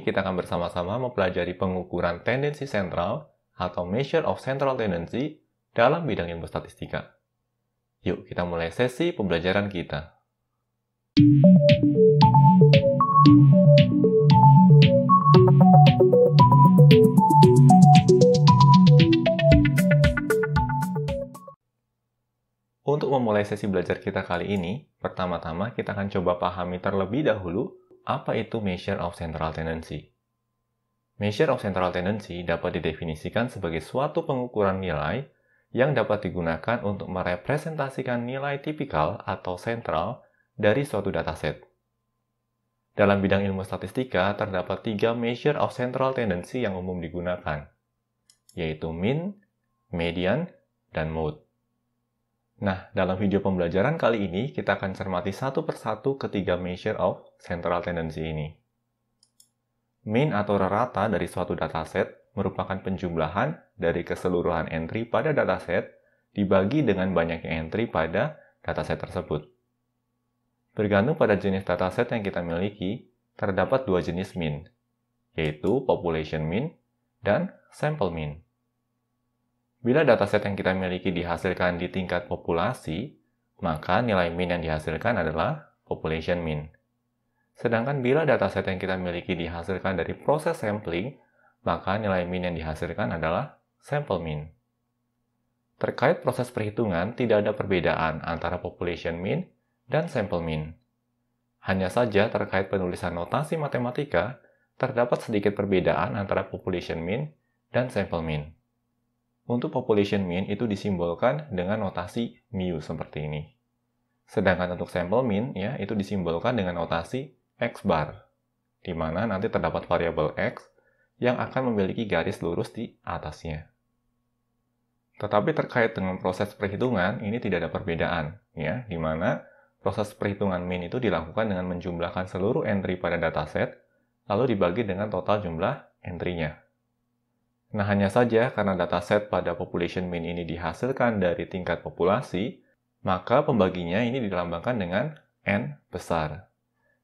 kita akan bersama-sama mempelajari pengukuran tendensi sentral atau measure of central tendency dalam bidang ilmu statistika. Yuk kita mulai sesi pembelajaran kita. Untuk memulai sesi belajar kita kali ini, pertama-tama kita akan coba pahami terlebih dahulu apa itu measure of central tendency. Measure of central tendency dapat didefinisikan sebagai suatu pengukuran nilai yang dapat digunakan untuk merepresentasikan nilai tipikal atau sentral dari suatu dataset. Dalam bidang ilmu statistika, terdapat 3 measure of central tendency yang umum digunakan, yaitu mean, median, dan mode. Nah, dalam video pembelajaran kali ini, kita akan cermati satu persatu ketiga measure of central tendency ini. Mean atau rata dari suatu dataset merupakan penjumlahan dari keseluruhan entry pada dataset dibagi dengan banyaknya entry pada dataset tersebut. Bergantung pada jenis dataset yang kita miliki, terdapat 2 jenis mean, yaitu population mean dan sample mean. Bila dataset yang kita miliki dihasilkan di tingkat populasi, maka nilai mean yang dihasilkan adalah population mean. Sedangkan bila dataset yang kita miliki dihasilkan dari proses sampling, maka nilai mean yang dihasilkan adalah sample mean. Terkait proses perhitungan, tidak ada perbedaan antara population mean dan sample mean. Hanya saja terkait penulisan notasi matematika, terdapat sedikit perbedaan antara population mean dan sample mean. Untuk population mean itu disimbolkan dengan notasi mu seperti ini. Sedangkan untuk sample mean ya itu disimbolkan dengan notasi x bar, di mana nanti terdapat variabel x yang akan memiliki garis lurus di atasnya. Tetapi terkait dengan proses perhitungan ini tidak ada perbedaan ya, di mana proses perhitungan mean itu dilakukan dengan menjumlahkan seluruh entry pada dataset lalu dibagi dengan total jumlah entry-nya. Nah, hanya saja karena dataset pada population mean ini dihasilkan dari tingkat populasi, maka pembaginya ini dilambangkan dengan N besar.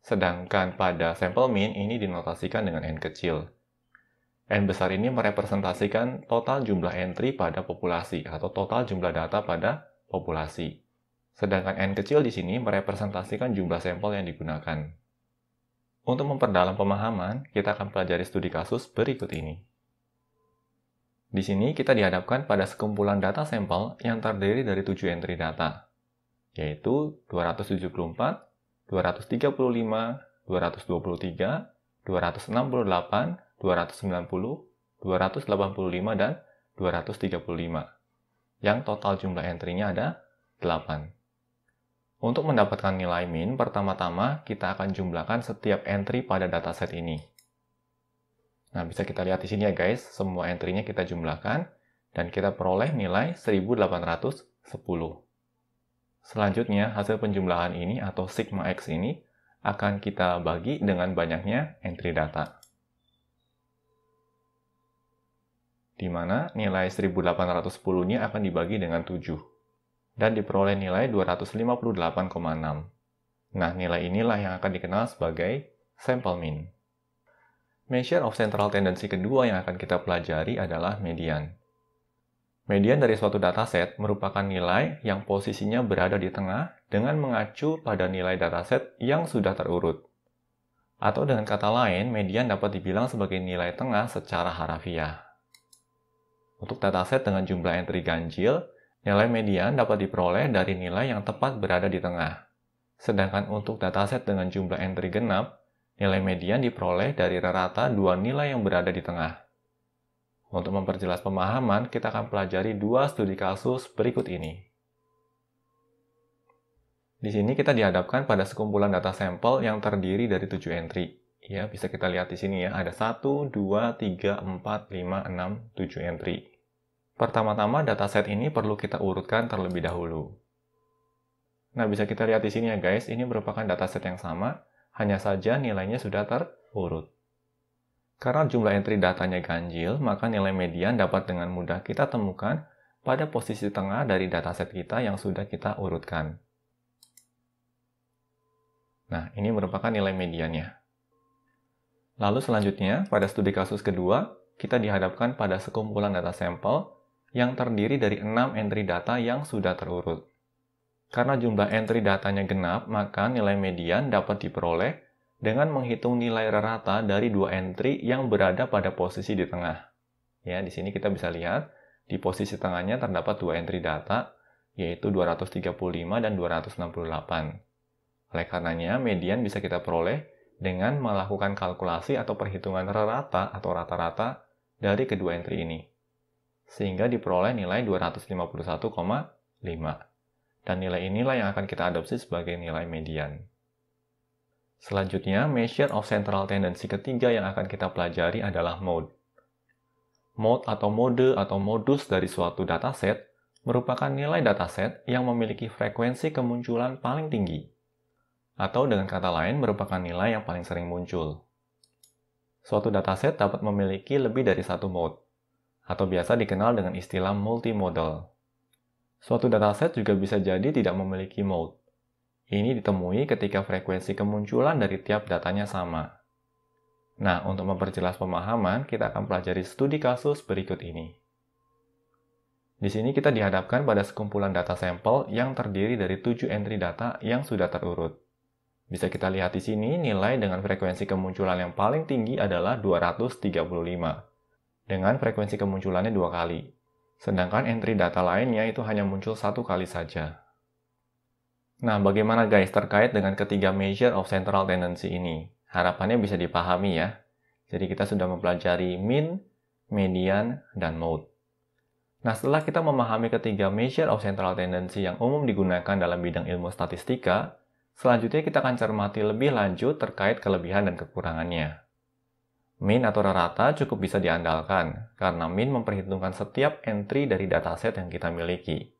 Sedangkan pada sample mean ini dinotasikan dengan N kecil. N besar ini merepresentasikan total jumlah entry pada populasi atau total jumlah data pada populasi. Sedangkan N kecil di sini merepresentasikan jumlah sampel yang digunakan. Untuk memperdalam pemahaman, kita akan pelajari studi kasus berikut ini. Di sini kita dihadapkan pada sekumpulan data sampel yang terdiri dari 7 entry data, yaitu 274, 235, 223, 268, 290, 285, dan 235, yang total jumlah entry-nya ada 8. Untuk mendapatkan nilai mean, pertama-tama kita akan jumlahkan setiap entry pada dataset ini. Nah, bisa kita lihat di sini ya guys, semua entry-nya kita jumlahkan, dan kita peroleh nilai 1810. Selanjutnya, hasil penjumlahan ini atau sigma X ini akan kita bagi dengan banyaknya entry data. Di mana nilai 1810-nya akan dibagi dengan 7, dan diperoleh nilai 258,6. Nah, nilai inilah yang akan dikenal sebagai sample mean. Measure of central tendency kedua yang akan kita pelajari adalah median. Median dari suatu dataset merupakan nilai yang posisinya berada di tengah dengan mengacu pada nilai dataset yang sudah terurut. Atau dengan kata lain, median dapat dibilang sebagai nilai tengah secara harafiah. Untuk dataset dengan jumlah entry ganjil, nilai median dapat diperoleh dari nilai yang tepat berada di tengah. Sedangkan untuk dataset dengan jumlah entry genap, nilai median diperoleh dari rata dua nilai yang berada di tengah. Untuk memperjelas pemahaman, kita akan pelajari 2 studi kasus berikut ini. Di sini kita dihadapkan pada sekumpulan data sampel yang terdiri dari 7 entry. Ya, bisa kita lihat di sini ya, ada 1, 2, 3, 4, 5, 6, 7 entry. Pertama-tama dataset ini perlu kita urutkan terlebih dahulu. Nah, bisa kita lihat di sini ya guys, ini merupakan dataset yang sama, hanya saja nilainya sudah terurut. Karena jumlah entry datanya ganjil, maka nilai median dapat dengan mudah kita temukan pada posisi tengah dari dataset kita yang sudah kita urutkan. Nah, ini merupakan nilai mediannya. Lalu selanjutnya, pada studi kasus kedua, kita dihadapkan pada sekumpulan data sampel yang terdiri dari 6 entry data yang sudah terurut. Karena jumlah entry datanya genap, maka nilai median dapat diperoleh dengan menghitung nilai rata dari 2 entry yang berada pada posisi di tengah. Ya, di sini kita bisa lihat, di posisi tengahnya terdapat 2 entry data, yaitu 235 dan 268. Oleh karenanya, median bisa kita peroleh dengan melakukan kalkulasi atau perhitungan rata atau rata-rata dari kedua entry ini. Sehingga diperoleh nilai 251,5. Dan nilai inilah yang akan kita adopsi sebagai nilai median. Selanjutnya, measure of central tendency ketiga yang akan kita pelajari adalah mode. Mode atau mode atau modus dari suatu dataset merupakan nilai dataset yang memiliki frekuensi kemunculan paling tinggi. Atau dengan kata lain, merupakan nilai yang paling sering muncul. Suatu dataset dapat memiliki lebih dari satu mode, atau biasa dikenal dengan istilah multimodal. Suatu dataset juga bisa jadi tidak memiliki mode. Ini ditemui ketika frekuensi kemunculan dari tiap datanya sama. Nah, untuk memperjelas pemahaman, kita akan pelajari studi kasus berikut ini. Di sini kita dihadapkan pada sekumpulan data sampel yang terdiri dari 7 entry data yang sudah terurut. Bisa kita lihat di sini, nilai dengan frekuensi kemunculan yang paling tinggi adalah 235, dengan frekuensi kemunculannya 2 kali. Sedangkan entry data lainnya itu hanya muncul 1 kali saja. Nah, bagaimana guys terkait dengan ketiga measure of central tendency ini? Harapannya bisa dipahami ya. Jadi kita sudah mempelajari mean, median, dan mode. Nah, setelah kita memahami ketiga measure of central tendency yang umum digunakan dalam bidang ilmu statistika, selanjutnya kita akan cermati lebih lanjut terkait kelebihan dan kekurangannya. Mean atau rata cukup bisa diandalkan, karena mean memperhitungkan setiap entry dari dataset yang kita miliki.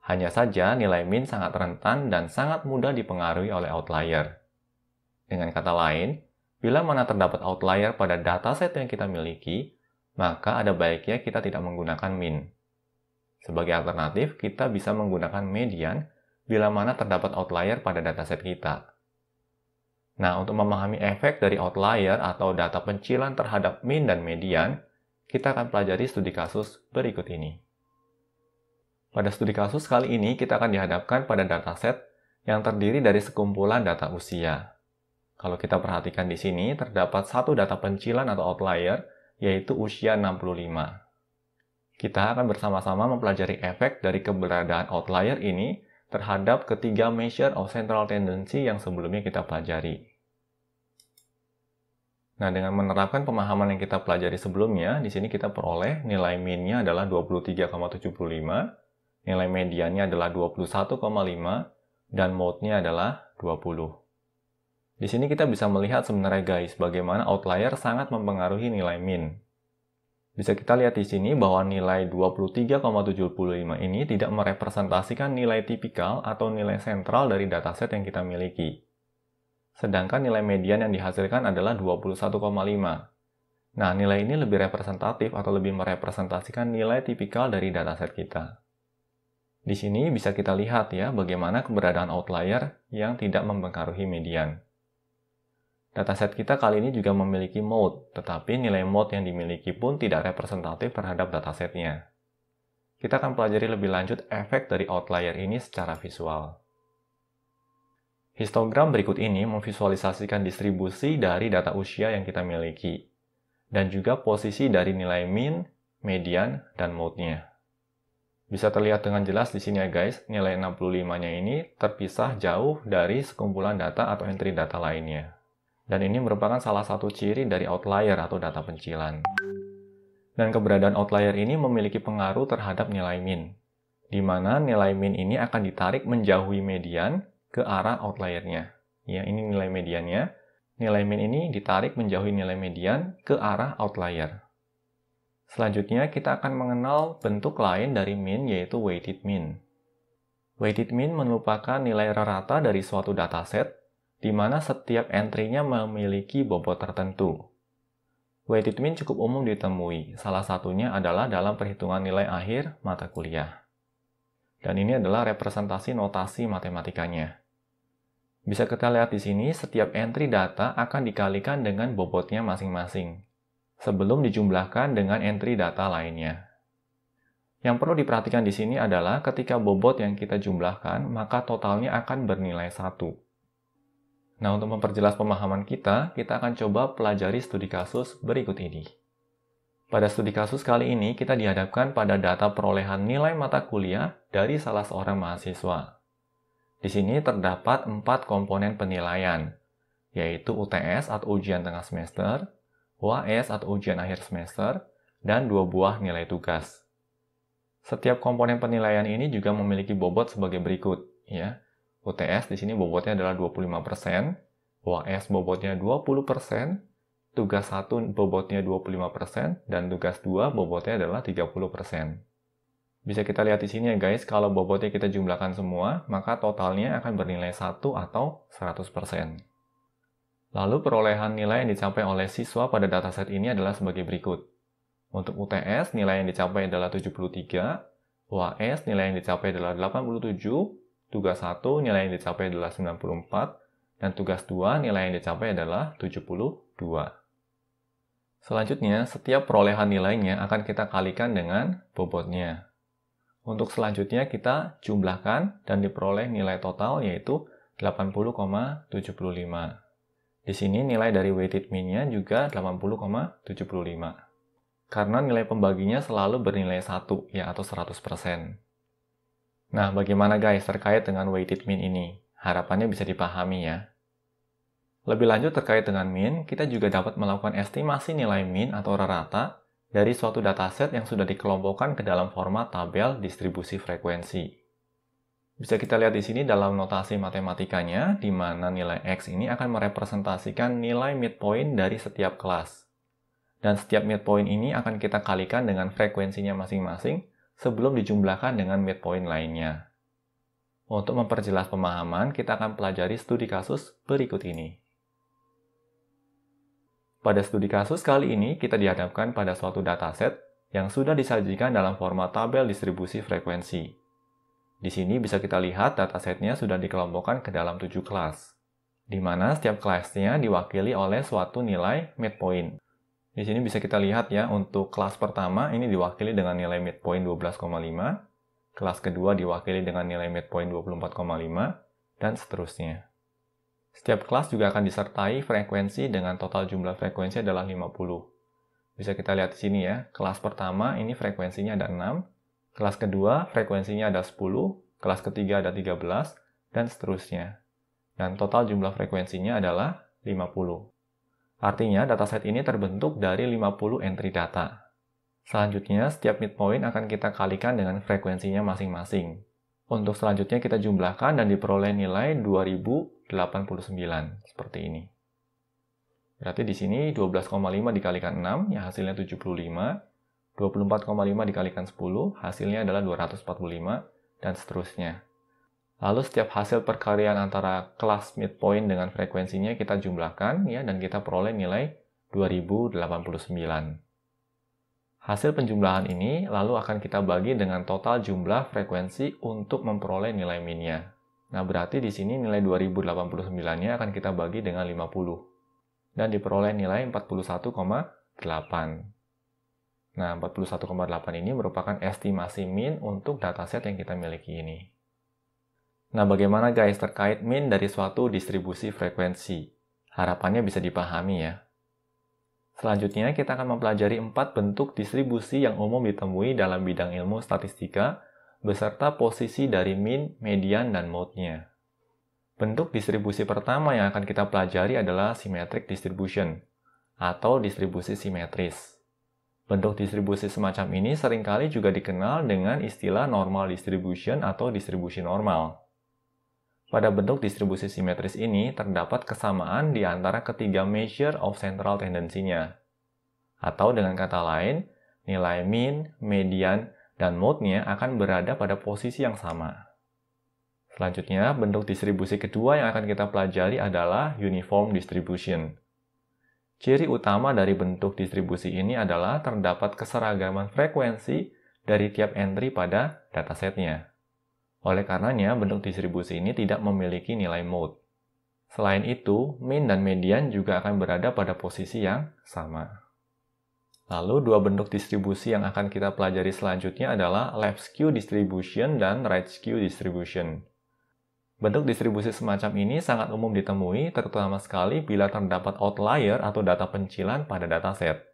Hanya saja nilai mean sangat rentan dan sangat mudah dipengaruhi oleh outlier. Dengan kata lain, bila mana terdapat outlier pada dataset yang kita miliki, maka ada baiknya kita tidak menggunakan mean. Sebagai alternatif, kita bisa menggunakan median bila mana terdapat outlier pada dataset kita. Nah, untuk memahami efek dari outlier atau data pencilan terhadap mean dan median, kita akan pelajari studi kasus berikut ini. Pada studi kasus kali ini, kita akan dihadapkan pada dataset yang terdiri dari sekumpulan data usia. Kalau kita perhatikan di sini, terdapat satu data pencilan atau outlier, yaitu usia 65. Kita akan bersama-sama mempelajari efek dari keberadaan outlier ini terhadap ketiga measure of central tendency yang sebelumnya kita pelajari. Nah, dengan menerapkan pemahaman yang kita pelajari sebelumnya, di sini kita peroleh nilai mean-nya adalah 23,75, nilai mediannya adalah 21,5, dan mode-nya adalah 20. Di sini kita bisa melihat sebenarnya guys, bagaimana outlier sangat mempengaruhi nilai mean. Bisa kita lihat di sini bahwa nilai 23,75 ini tidak merepresentasikan nilai tipikal atau nilai sentral dari dataset yang kita miliki. Sedangkan nilai median yang dihasilkan adalah 21,5. Nah, nilai ini lebih representatif atau lebih merepresentasikan nilai tipikal dari dataset kita. Di sini bisa kita lihat ya bagaimana keberadaan outlier yang tidak mempengaruhi median. Dataset kita kali ini juga memiliki mode, tetapi nilai mode yang dimiliki pun tidak representatif terhadap datasetnya. Kita akan pelajari lebih lanjut efek dari outlier ini secara visual. Histogram berikut ini memvisualisasikan distribusi dari data usia yang kita miliki, dan juga posisi dari nilai mean, median, dan mode-nya. Bisa terlihat dengan jelas di sini ya guys, nilai 65-nya ini terpisah jauh dari sekumpulan data atau entry data lainnya. Dan ini merupakan salah satu ciri dari outlier atau data pencilan. Dan keberadaan outlier ini memiliki pengaruh terhadap nilai mean, di mana nilai mean ini akan ditarik menjauhi median ke arah outliernya. Ya, ini nilai mediannya. Nilai mean ini ditarik menjauhi nilai median ke arah outlier. Selanjutnya, kita akan mengenal bentuk lain dari mean, yaitu weighted mean. Weighted mean merupakan nilai rata dari suatu dataset, di mana setiap entry-nya memiliki bobot tertentu. Weighted mean cukup umum ditemui, salah satunya adalah dalam perhitungan nilai akhir mata kuliah. Dan ini adalah representasi notasi matematikanya. Bisa kita lihat di sini, setiap entry data akan dikalikan dengan bobotnya masing-masing, sebelum dijumlahkan dengan entry data lainnya. Yang perlu diperhatikan di sini adalah ketika bobot yang kita jumlahkan, maka totalnya akan bernilai 1. Nah, untuk memperjelas pemahaman kita akan coba pelajari studi kasus berikut ini. Pada studi kasus kali ini, kita dihadapkan pada data perolehan nilai mata kuliah dari salah seorang mahasiswa. Di sini terdapat 4 komponen penilaian, yaitu UTS atau ujian tengah semester, UAS atau ujian akhir semester, dan 2 buah nilai tugas. Setiap komponen penilaian ini juga memiliki bobot sebagai berikut, ya. UTS di sini bobotnya adalah 25%, UAS bobotnya 20%, tugas 1 bobotnya 25%, dan tugas 2 bobotnya adalah 30%. Bisa kita lihat di sini ya guys, kalau bobotnya kita jumlahkan semua, maka totalnya akan bernilai 1 atau 100%. Lalu perolehan nilai yang dicapai oleh siswa pada dataset ini adalah sebagai berikut. Untuk UTS, nilai yang dicapai adalah 73, UAS nilai yang dicapai adalah 87, tugas 1 nilai yang dicapai adalah 94, dan tugas 2 nilai yang dicapai adalah 72. Selanjutnya, setiap perolehan nilainya akan kita kalikan dengan bobotnya. Untuk selanjutnya kita jumlahkan dan diperoleh nilai total yaitu 80,75. Di sini nilai dari weighted mean-nya juga 80,75. Karena nilai pembaginya selalu bernilai 1 ya atau 100%. Nah, bagaimana guys terkait dengan weighted mean ini? Harapannya bisa dipahami ya. Lebih lanjut terkait dengan mean, kita juga dapat melakukan estimasi nilai mean atau rata dari suatu dataset yang sudah dikelompokkan ke dalam format tabel distribusi frekuensi. Bisa kita lihat di sini dalam notasi matematikanya, di mana nilai X ini akan merepresentasikan nilai midpoint dari setiap kelas. Dan setiap midpoint ini akan kita kalikan dengan frekuensinya masing-masing sebelum dijumlahkan dengan midpoint lainnya. Untuk memperjelas pemahaman, kita akan pelajari studi kasus berikut ini. Pada studi kasus kali ini, kita dihadapkan pada suatu dataset yang sudah disajikan dalam format tabel distribusi frekuensi. Di sini bisa kita lihat datasetnya sudah dikelompokkan ke dalam 7 kelas, di mana setiap kelasnya diwakili oleh suatu nilai midpoint. Di sini bisa kita lihat ya, untuk kelas pertama ini diwakili dengan nilai midpoint 12,5, kelas kedua diwakili dengan nilai midpoint 24,5, dan seterusnya. Setiap kelas juga akan disertai frekuensi dengan total jumlah frekuensi adalah 50. Bisa kita lihat di sini ya, kelas pertama ini frekuensinya ada 6, kelas kedua frekuensinya ada 10, kelas ketiga ada 13, dan seterusnya. Dan total jumlah frekuensinya adalah 50. Artinya dataset ini terbentuk dari 50 entry data. Selanjutnya, setiap midpoint akan kita kalikan dengan frekuensinya masing-masing. Untuk selanjutnya kita jumlahkan dan diperoleh nilai 2089, seperti ini. Berarti di sini 12,5 dikalikan 6, ya hasilnya 75. 24,5 dikalikan 10, hasilnya adalah 245, dan seterusnya. Lalu setiap hasil perkalian antara kelas midpoint dengan frekuensinya kita jumlahkan, ya, dan kita peroleh nilai 2089. Hasil penjumlahan ini lalu akan kita bagi dengan total jumlah frekuensi untuk memperoleh nilai min-nya. Nah, berarti di sini nilai 2089-nya akan kita bagi dengan 50. Dan diperoleh nilai 41,8. Nah, 41,8 ini merupakan estimasi min untuk dataset yang kita miliki ini. Nah, bagaimana guys terkait min dari suatu distribusi frekuensi? Harapannya bisa dipahami ya. Selanjutnya, kita akan mempelajari 4 bentuk distribusi yang umum ditemui dalam bidang ilmu statistika, beserta posisi dari mean, median, dan mode-nya. Bentuk distribusi pertama yang akan kita pelajari adalah symmetric distribution, atau distribusi simetris. Bentuk distribusi semacam ini seringkali juga dikenal dengan istilah normal distribution atau distribusi normal. Pada bentuk distribusi simetris ini, terdapat kesamaan di antara ketiga measure of central tendency-nya. Atau dengan kata lain, nilai mean, median, dan mode-nya akan berada pada posisi yang sama. Selanjutnya, bentuk distribusi kedua yang akan kita pelajari adalah uniform distribution. Ciri utama dari bentuk distribusi ini adalah terdapat keseragaman frekuensi dari tiap entry pada datasetnya. Oleh karenanya, bentuk distribusi ini tidak memiliki nilai mode. Selain itu, mean dan median juga akan berada pada posisi yang sama. Lalu, dua bentuk distribusi yang akan kita pelajari selanjutnya adalah left skew distribution dan right skew distribution. Bentuk distribusi semacam ini sangat umum ditemui, terutama sekali bila terdapat outlier atau data pencilan pada dataset.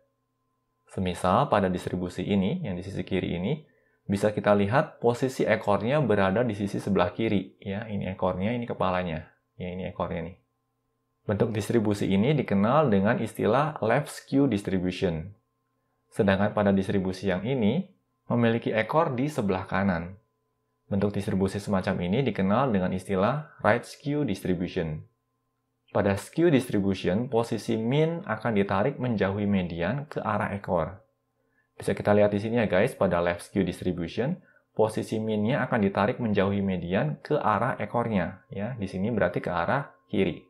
Semisal pada distribusi ini, yang di sisi kiri ini, bisa kita lihat posisi ekornya berada di sisi sebelah kiri. Ya, ini ekornya, ini kepalanya. Ya, ini ekornya nih. Bentuk distribusi ini dikenal dengan istilah left skew distribution. Sedangkan pada distribusi yang ini, memiliki ekor di sebelah kanan. Bentuk distribusi semacam ini dikenal dengan istilah right skew distribution. Pada skew distribution, posisi mean akan ditarik menjauhi median ke arah ekor. Bisa kita lihat di sini ya guys, pada left skew distribution, posisi mean-nya akan ditarik menjauhi median ke arah ekornya. Ya, di sini berarti ke arah kiri.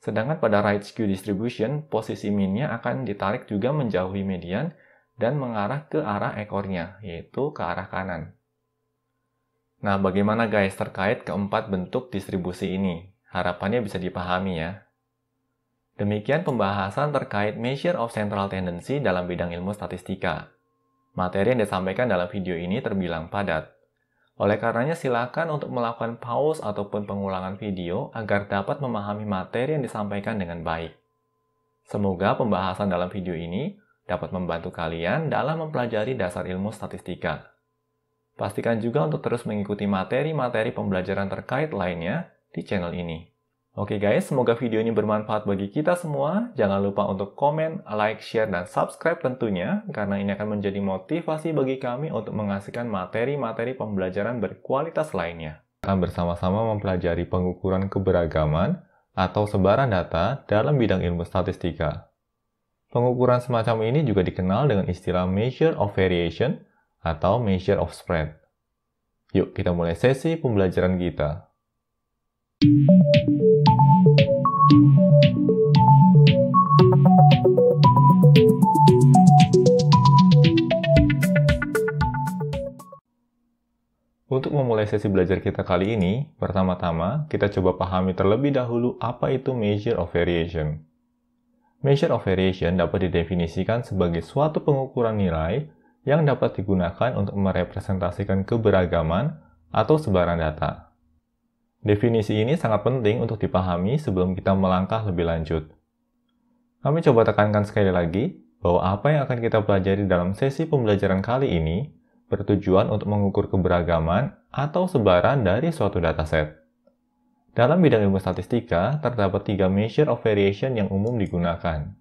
Sedangkan pada right skew distribution, posisi mean-nya akan ditarik juga menjauhi median dan mengarah ke arah ekornya, yaitu ke arah kanan. Nah, bagaimana guys terkait keempat bentuk distribusi ini? Harapannya bisa dipahami ya. Demikian pembahasan terkait measure of central tendency dalam bidang ilmu statistika. Materi yang disampaikan dalam video ini terbilang padat. Oleh karenanya silakan untuk melakukan pause ataupun pengulangan video agar dapat memahami materi yang disampaikan dengan baik. Semoga pembahasan dalam video ini dapat membantu kalian dalam mempelajari dasar ilmu statistika. Pastikan juga untuk terus mengikuti materi-materi pembelajaran terkait lainnya di channel ini. Oke guys, semoga video ini bermanfaat bagi kita semua. Jangan lupa untuk komen, like, share, dan subscribe tentunya, karena ini akan menjadi motivasi bagi kami untuk menghasilkan materi-materi pembelajaran berkualitas lainnya. Kita akan bersama-sama mempelajari pengukuran keberagaman atau sebaran data dalam bidang ilmu statistika. Pengukuran semacam ini juga dikenal dengan istilah measure of variation atau measure of spread. Yuk kita mulai sesi pembelajaran kita. Untuk memulai sesi belajar kita kali ini, pertama-tama kita coba pahami terlebih dahulu apa itu measure of variation. Measure of variation dapat didefinisikan sebagai suatu pengukuran nilai yang dapat digunakan untuk merepresentasikan keberagaman atau sebaran data. Definisi ini sangat penting untuk dipahami sebelum kita melangkah lebih lanjut. Kami coba tekankan sekali lagi bahwa apa yang akan kita pelajari dalam sesi pembelajaran kali ini bertujuan untuk mengukur keberagaman atau sebaran dari suatu dataset. Dalam bidang ilmu statistika, terdapat 3 measure of variation yang umum digunakan,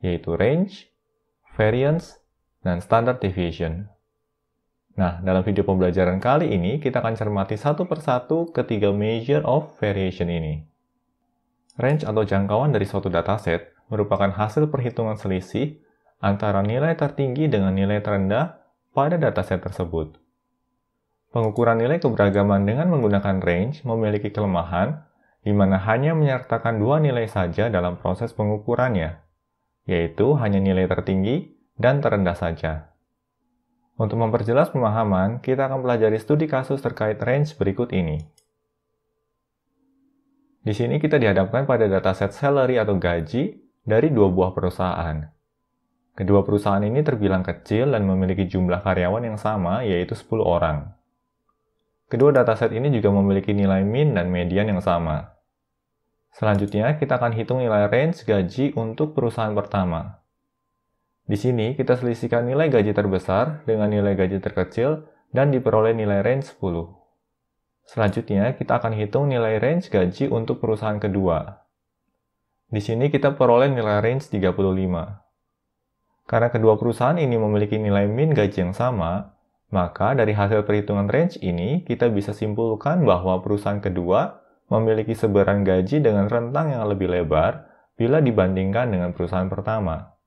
yaitu range, variance, dan standard deviation. Nah, dalam video pembelajaran kali ini, kita akan cermati satu persatu ketiga measure of variation ini. Range atau jangkauan dari suatu dataset merupakan hasil perhitungan selisih antara nilai tertinggi dengan nilai terendah pada dataset tersebut. Pengukuran nilai keberagaman dengan menggunakan range memiliki kelemahan, di mana hanya menyertakan 2 nilai saja dalam proses pengukurannya, yaitu hanya nilai tertinggi dan terendah saja. Untuk memperjelas pemahaman, kita akan pelajari studi kasus terkait range berikut ini. Di sini kita dihadapkan pada dataset salary atau gaji dari 2 buah perusahaan. Kedua perusahaan ini terbilang kecil dan memiliki jumlah karyawan yang sama, yaitu 10 orang. Kedua dataset ini juga memiliki nilai mean dan median yang sama. Selanjutnya, kita akan hitung nilai range gaji untuk perusahaan pertama. Di sini, kita selisihkan nilai gaji terbesar dengan nilai gaji terkecil dan diperoleh nilai range 10. Selanjutnya, kita akan hitung nilai range gaji untuk perusahaan kedua. Di sini, kita peroleh nilai range 35. Karena kedua perusahaan ini memiliki nilai mean gaji yang sama, maka dari hasil perhitungan range ini, kita bisa simpulkan bahwa perusahaan kedua memiliki sebaran gaji dengan rentang yang lebih lebar bila dibandingkan dengan perusahaan pertama.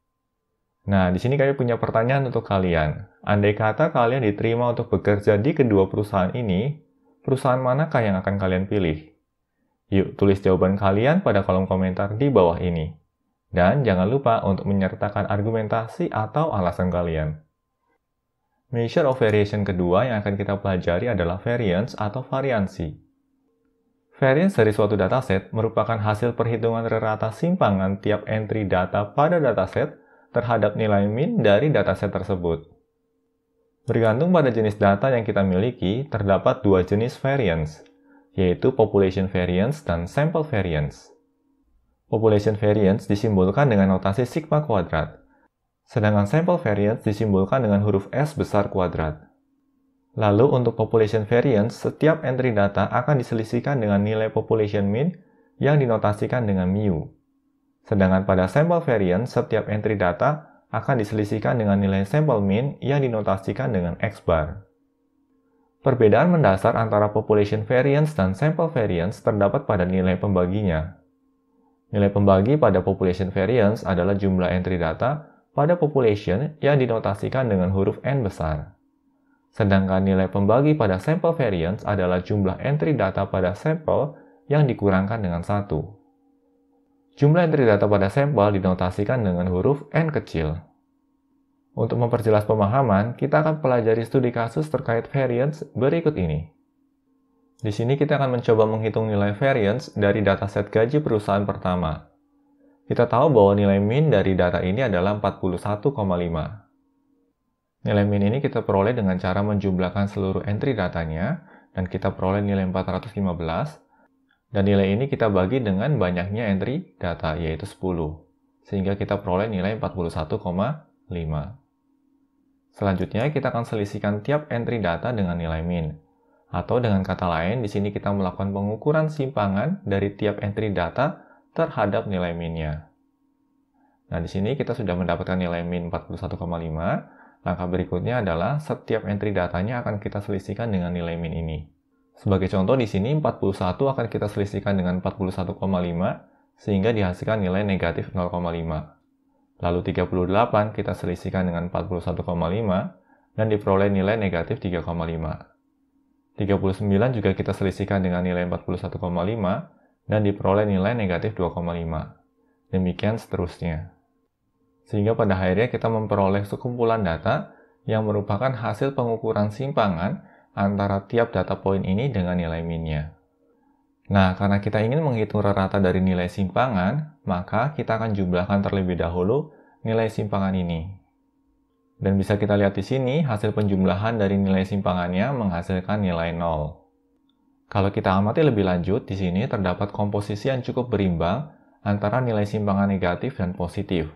Nah, di sini kami punya pertanyaan untuk kalian. Andai kata kalian diterima untuk bekerja di kedua perusahaan ini, perusahaan manakah yang akan kalian pilih? Yuk, tulis jawaban kalian pada kolom komentar di bawah ini. Dan jangan lupa untuk menyertakan argumentasi atau alasan kalian. Measure of variation kedua yang akan kita pelajari adalah variance atau variansi. Variance dari suatu dataset merupakan hasil perhitungan rata simpangan tiap entry data pada dataset terhadap nilai mean dari dataset tersebut. Bergantung pada jenis data yang kita miliki, terdapat dua jenis variance, yaitu population variance dan sample variance. Population variance disimbolkan dengan notasi sigma kuadrat, sedangkan sample variance disimbolkan dengan huruf S besar kuadrat. Lalu untuk population variance, setiap entry data akan diselisihkan dengan nilai population mean yang dinotasikan dengan mu. Sedangkan pada sample variance, setiap entry data akan diselisihkan dengan nilai sample mean yang dinotasikan dengan X bar. Perbedaan mendasar antara population variance dan sample variance terdapat pada nilai pembaginya. Nilai pembagi pada population variance adalah jumlah entry data pada population yang dinotasikan dengan huruf N besar. Sedangkan nilai pembagi pada sample variance adalah jumlah entry data pada sampel yang dikurangkan dengan 1. Jumlah entry data pada sampel dinotasikan dengan huruf N kecil. Untuk memperjelas pemahaman, kita akan pelajari studi kasus terkait variance berikut ini. Di sini kita akan mencoba menghitung nilai variance dari dataset gaji perusahaan pertama. Kita tahu bahwa nilai mean dari data ini adalah 41,5. Nilai mean ini kita peroleh dengan cara menjumlahkan seluruh entry datanya, dan kita peroleh nilai 415, dan nilai ini kita bagi dengan banyaknya entry data, yaitu 10, sehingga kita peroleh nilai 41,5. Selanjutnya, kita akan selisihkan tiap entry data dengan nilai mean, atau dengan kata lain, di sini kita melakukan pengukuran simpangan dari tiap entry data terhadap nilai mean-nya. Nah, di sini kita sudah mendapatkan nilai mean 41,5, langkah berikutnya adalah setiap entry datanya akan kita selisihkan dengan nilai mean ini. Sebagai contoh di sini 41 akan kita selisihkan dengan 41,5 sehingga dihasilkan nilai negatif 0,5. Lalu 38 kita selisihkan dengan 41,5 dan diperoleh nilai negatif 3,5. 39 juga kita selisihkan dengan nilai 41,5 dan diperoleh nilai negatif 2,5. Demikian seterusnya. Sehingga pada akhirnya kita memperoleh sekumpulan data yang merupakan hasil pengukuran simpangan antara tiap data point ini dengan nilai mean-nya. Nah, karena kita ingin menghitung rata dari nilai simpangan, maka kita akan jumlahkan terlebih dahulu nilai simpangan ini. Dan bisa kita lihat di sini, hasil penjumlahan dari nilai simpangannya menghasilkan nilai 0. Kalau kita amati lebih lanjut, di sini terdapat komposisi yang cukup berimbang antara nilai simpangan negatif dan positif.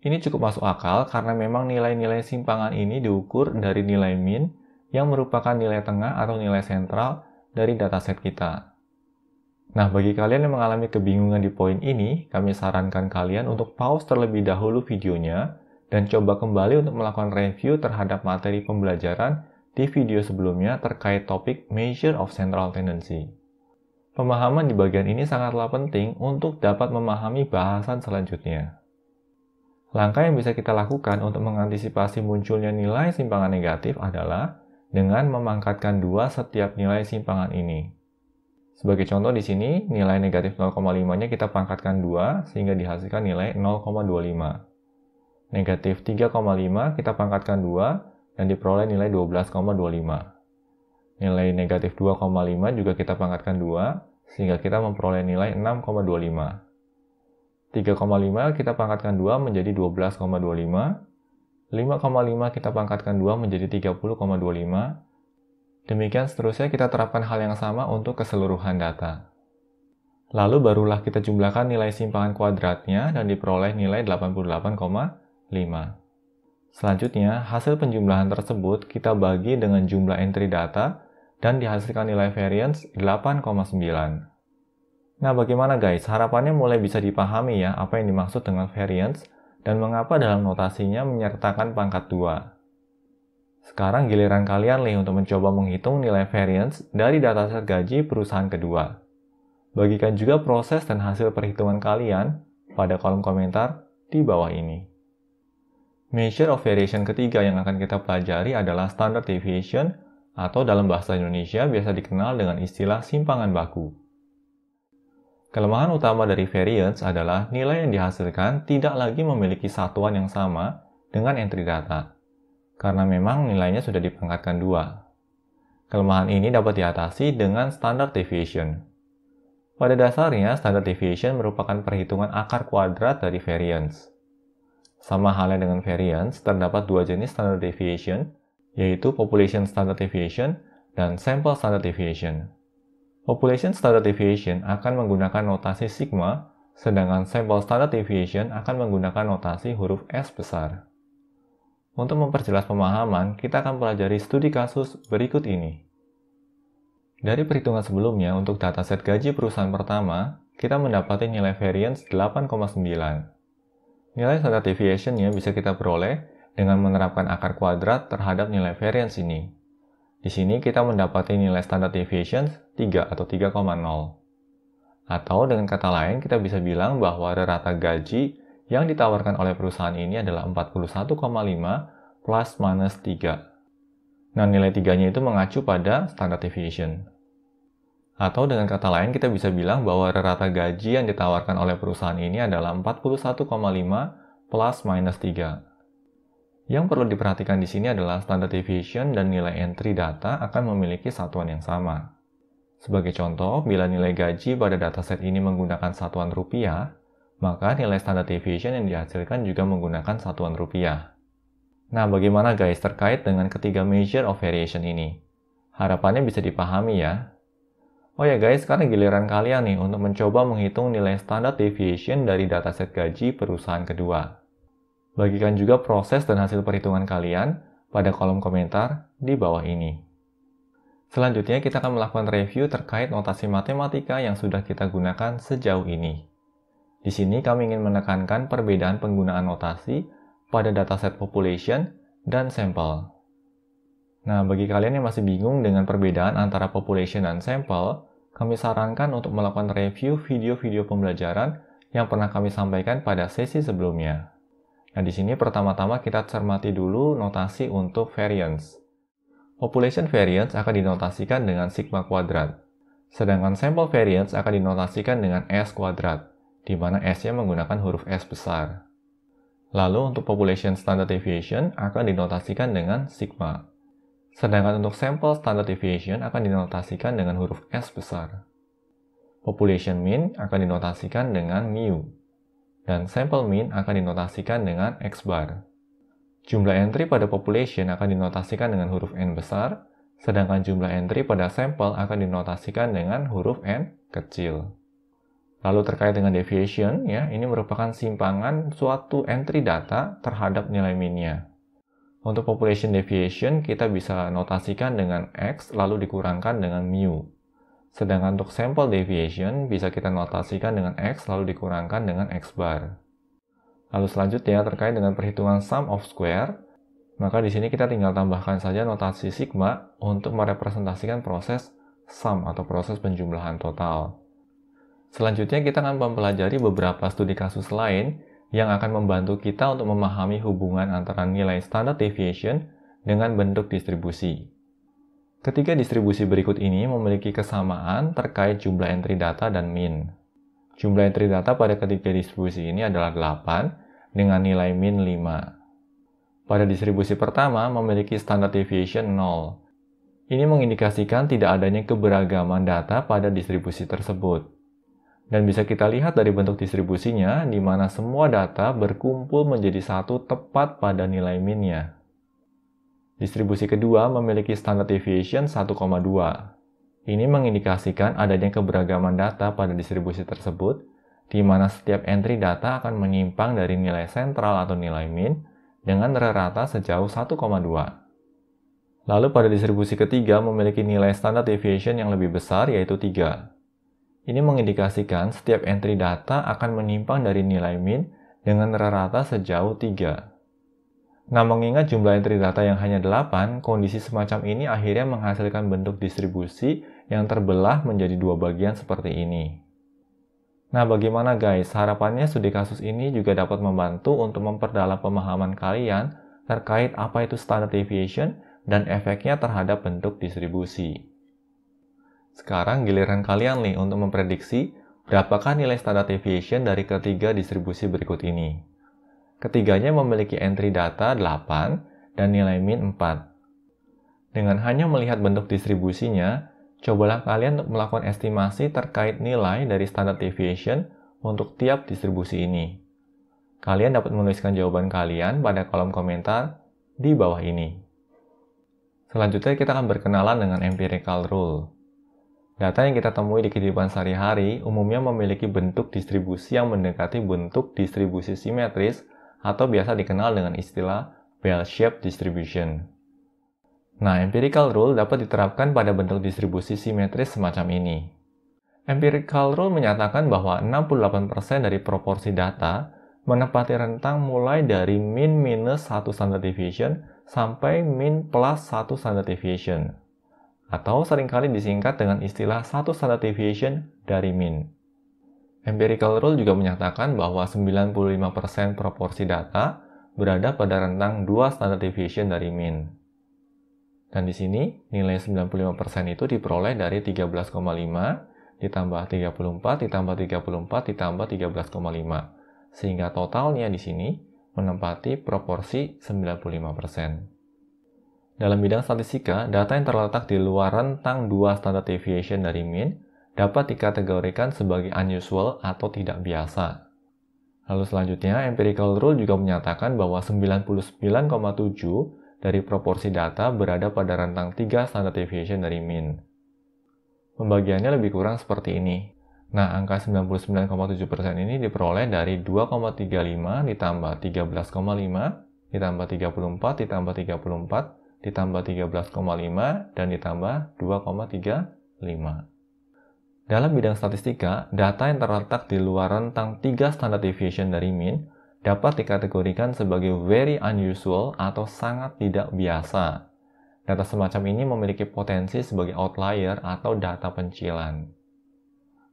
Ini cukup masuk akal karena memang nilai-nilai simpangan ini diukur dari nilai mean yang merupakan nilai tengah atau nilai sentral dari dataset kita. Nah, bagi kalian yang mengalami kebingungan di poin ini, kami sarankan kalian untuk pause terlebih dahulu videonya dan coba kembali untuk melakukan review terhadap materi pembelajaran di video sebelumnya terkait topik Measure of Central Tendency. Pemahaman di bagian ini sangatlah penting untuk dapat memahami bahasan selanjutnya. Langkah yang bisa kita lakukan untuk mengantisipasi munculnya nilai simpangan negatif adalah dengan memangkatkan 2 setiap nilai simpangan ini. Sebagai contoh di sini, nilai negatif 0,5-nya kita pangkatkan 2 sehingga dihasilkan nilai 0,25. Negatif 3,5 kita pangkatkan 2 dan diperoleh nilai 12,25. Nilai negatif 2,5 juga kita pangkatkan 2 sehingga kita memperoleh nilai 6,25. 3,5 kita pangkatkan 2 menjadi 12,25. 5,5 kita pangkatkan 2 menjadi 30,25. Demikian seterusnya kita terapkan hal yang sama untuk keseluruhan data. Lalu barulah kita jumlahkan nilai simpangan kuadratnya dan diperoleh nilai 88,5. Selanjutnya, hasil penjumlahan tersebut kita bagi dengan jumlah entry data dan dihasilkan nilai variance 8,9. Nah, bagaimana guys? Harapannya mulai bisa dipahami ya apa yang dimaksud dengan variance dan mengapa dalam notasinya menyertakan pangkat 2. Sekarang giliran kalian nih untuk mencoba menghitung nilai variance dari dataset gaji perusahaan kedua. Bagikan juga proses dan hasil perhitungan kalian pada kolom komentar di bawah ini. Measure of variation ketiga yang akan kita pelajari adalah standard deviation atau dalam bahasa Indonesia biasa dikenal dengan istilah simpangan baku. Kelemahan utama dari variance adalah nilai yang dihasilkan tidak lagi memiliki satuan yang sama dengan entry data, karena memang nilainya sudah dipangkatkan 2. Kelemahan ini dapat diatasi dengan standard deviation. Pada dasarnya, standard deviation merupakan perhitungan akar kuadrat dari variance. Sama halnya dengan variance, terdapat dua jenis standard deviation, yaitu population standard deviation dan sample standard deviation. Population standard deviation akan menggunakan notasi sigma, sedangkan sample standard deviation akan menggunakan notasi huruf S besar. Untuk memperjelas pemahaman, kita akan pelajari studi kasus berikut ini. Dari perhitungan sebelumnya, untuk dataset gaji perusahaan pertama, kita mendapati nilai variance 8,9. Nilai standard deviation-nya bisa kita peroleh dengan menerapkan akar kuadrat terhadap nilai variance ini. Di sini kita mendapati nilai standard deviation 3 atau 3,0. Atau dengan kata lain, kita bisa bilang bahwa rata gaji yang ditawarkan oleh perusahaan ini adalah 41,5 plus minus 3. Nah, nilai 3-nya itu mengacu pada standard deviation. Atau dengan kata lain, kita bisa bilang bahwa rata gaji yang ditawarkan oleh perusahaan ini adalah 41,5 plus minus 3. Yang perlu diperhatikan di sini adalah standard deviation dan nilai entry data akan memiliki satuan yang sama. Sebagai contoh, bila nilai gaji pada dataset ini menggunakan satuan rupiah, maka nilai standard deviation yang dihasilkan juga menggunakan satuan rupiah. Nah, bagaimana guys terkait dengan ketiga measure of variation ini? Harapannya bisa dipahami ya. Oh ya guys, sekarang giliran kalian nih untuk mencoba menghitung nilai standard deviation dari dataset gaji perusahaan kedua. Bagikan juga proses dan hasil perhitungan kalian pada kolom komentar di bawah ini. Selanjutnya kita akan melakukan review terkait notasi matematika yang sudah kita gunakan sejauh ini. Di sini kami ingin menekankan perbedaan penggunaan notasi pada dataset population dan sampel. Nah, bagi kalian yang masih bingung dengan perbedaan antara population dan sampel, kami sarankan untuk melakukan review video-video pembelajaran yang pernah kami sampaikan pada sesi sebelumnya. Nah, di sini pertama-tama kita cermati dulu notasi untuk variance. Population variance akan dinotasikan dengan sigma kuadrat, sedangkan sample variance akan dinotasikan dengan S kuadrat, di mana S-nya menggunakan huruf S besar. Lalu untuk population standard deviation akan dinotasikan dengan sigma. Sedangkan untuk sample standard deviation akan dinotasikan dengan huruf S besar. Population mean akan dinotasikan dengan mu. Dan sample mean akan dinotasikan dengan X bar. Jumlah entry pada population akan dinotasikan dengan huruf N besar, sedangkan jumlah entry pada sample akan dinotasikan dengan huruf N kecil. Lalu terkait dengan deviation, ya, ini merupakan simpangan suatu entry data terhadap nilai mean-nya. Untuk population deviation, kita bisa notasikan dengan X lalu dikurangkan dengan mu. Sedangkan untuk sample deviation, bisa kita notasikan dengan X lalu dikurangkan dengan X bar. Lalu selanjutnya, terkait dengan perhitungan sum of square, maka di sini kita tinggal tambahkan saja notasi sigma untuk merepresentasikan proses sum atau proses penjumlahan total. Selanjutnya, kita akan mempelajari beberapa studi kasus lain yang akan membantu kita untuk memahami hubungan antara nilai standard deviation dengan bentuk distribusi. Ketiga distribusi berikut ini memiliki kesamaan terkait jumlah entry data dan mean. Jumlah entry data pada ketiga distribusi ini adalah 8 dengan nilai mean 5. Pada distribusi pertama memiliki standard deviation 0. Ini mengindikasikan tidak adanya keberagaman data pada distribusi tersebut. Dan bisa kita lihat dari bentuk distribusinya, di mana semua data berkumpul menjadi satu tepat pada nilai mean-nya. Distribusi kedua memiliki standard deviation 1,2. Ini mengindikasikan adanya keberagaman data pada distribusi tersebut, di mana setiap entry data akan menyimpang dari nilai sentral atau nilai mean dengan rata sejauh 1,2. Lalu pada distribusi ketiga memiliki nilai standard deviation yang lebih besar, yaitu 3. Ini mengindikasikan setiap entry data akan menyimpang dari nilai mean dengan rata sejauh 3. Nah, mengingat jumlah entry data yang hanya 8, kondisi semacam ini akhirnya menghasilkan bentuk distribusi yang terbelah menjadi dua bagian seperti ini. Nah, bagaimana guys? Harapannya studi kasus ini juga dapat membantu untuk memperdalam pemahaman kalian terkait apa itu standard deviation dan efeknya terhadap bentuk distribusi. Sekarang giliran kalian nih untuk memprediksi berapakah nilai standard deviation dari ketiga distribusi berikut ini. Ketiganya memiliki entry data 8 dan nilai mean 4. Dengan hanya melihat bentuk distribusinya, Cobalah kalian untuk melakukan estimasi terkait nilai dari standard deviation untuk tiap distribusi ini. Kalian dapat menuliskan jawaban kalian pada kolom komentar di bawah ini. Selanjutnya kita akan berkenalan dengan empirical rule. Data yang kita temui di kehidupan sehari-hari umumnya memiliki bentuk distribusi yang mendekati bentuk distribusi simetris atau biasa dikenal dengan istilah bell-shaped distribution. Nah, empirical rule dapat diterapkan pada bentuk distribusi simetris semacam ini. Empirical rule menyatakan bahwa 68% dari proporsi data menempati rentang mulai dari min minus 1 standard deviation sampai min plus 1 standard deviation, atau seringkali disingkat dengan istilah 1 standard deviation dari min. Empirical rule juga menyatakan bahwa 95% proporsi data berada pada rentang 2 standard deviation dari min. Dan di sini, nilai 95% itu diperoleh dari 13,5 ditambah 34 ditambah 34 ditambah 13,5. Sehingga totalnya di sini menempati proporsi 95%. Dalam bidang statistika, data yang terletak di luar rentang 2 standard deviation dari min dapat dikategorikan sebagai unusual atau tidak biasa. Lalu selanjutnya, empirical rule juga menyatakan bahwa 99,7 dari proporsi data berada pada rentang 3 standard deviation dari min. Pembagiannya lebih kurang seperti ini. Nah, angka 99,7% ini diperoleh dari 2,35 ditambah 13,5 ditambah 34 ditambah 34 ditambah 13,5 dan ditambah 2,35. Dalam bidang statistika, data yang terletak di luar rentang 3 standard deviation dari min dapat dikategorikan sebagai very unusual atau sangat tidak biasa. Data semacam ini memiliki potensi sebagai outlier atau data pencilan.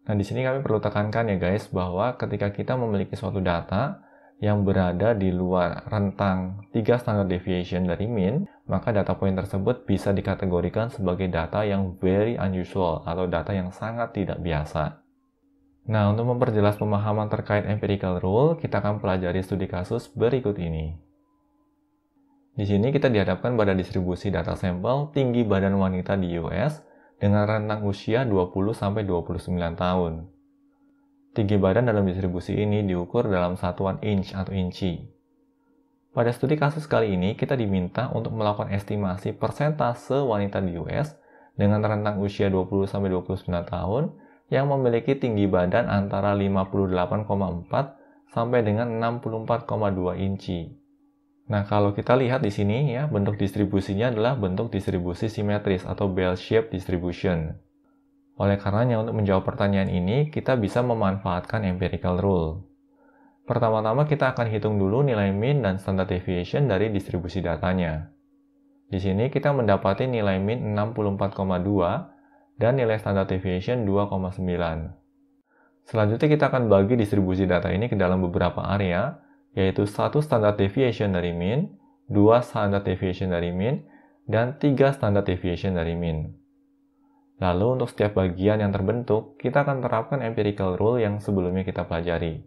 Nah, di sini kami perlu tekankan ya guys, bahwa ketika kita memiliki suatu data yang berada di luar rentang 3 standard deviation dari min, maka data poin tersebut bisa dikategorikan sebagai data yang very unusual atau data yang sangat tidak biasa. Nah, untuk memperjelas pemahaman terkait empirical rule, kita akan pelajari studi kasus berikut ini. Di sini kita dihadapkan pada distribusi data sampel tinggi badan wanita di US dengan rentang usia 20-29 tahun. Tinggi badan dalam distribusi ini diukur dalam satuan inch atau inci. Pada studi kasus kali ini, kita diminta untuk melakukan estimasi persentase wanita di US dengan rentang usia 20-29 tahun yang memiliki tinggi badan antara 58,4 sampai dengan 64,2 inci. Nah, kalau kita lihat di sini ya, bentuk distribusinya adalah bentuk distribusi simetris atau bell-shaped distribution. Oleh karenanya, untuk menjawab pertanyaan ini, kita bisa memanfaatkan empirical rule. Pertama-tama kita akan hitung dulu nilai min dan standard deviation dari distribusi datanya. Di sini kita mendapati nilai min 64,2 dan nilai standard deviation 2,9. Selanjutnya kita akan bagi distribusi data ini ke dalam beberapa area, yaitu 1 standard deviation dari min, 2 standard deviation dari min, dan 3 standard deviation dari min. Lalu untuk setiap bagian yang terbentuk, kita akan terapkan empirical rule yang sebelumnya kita pelajari.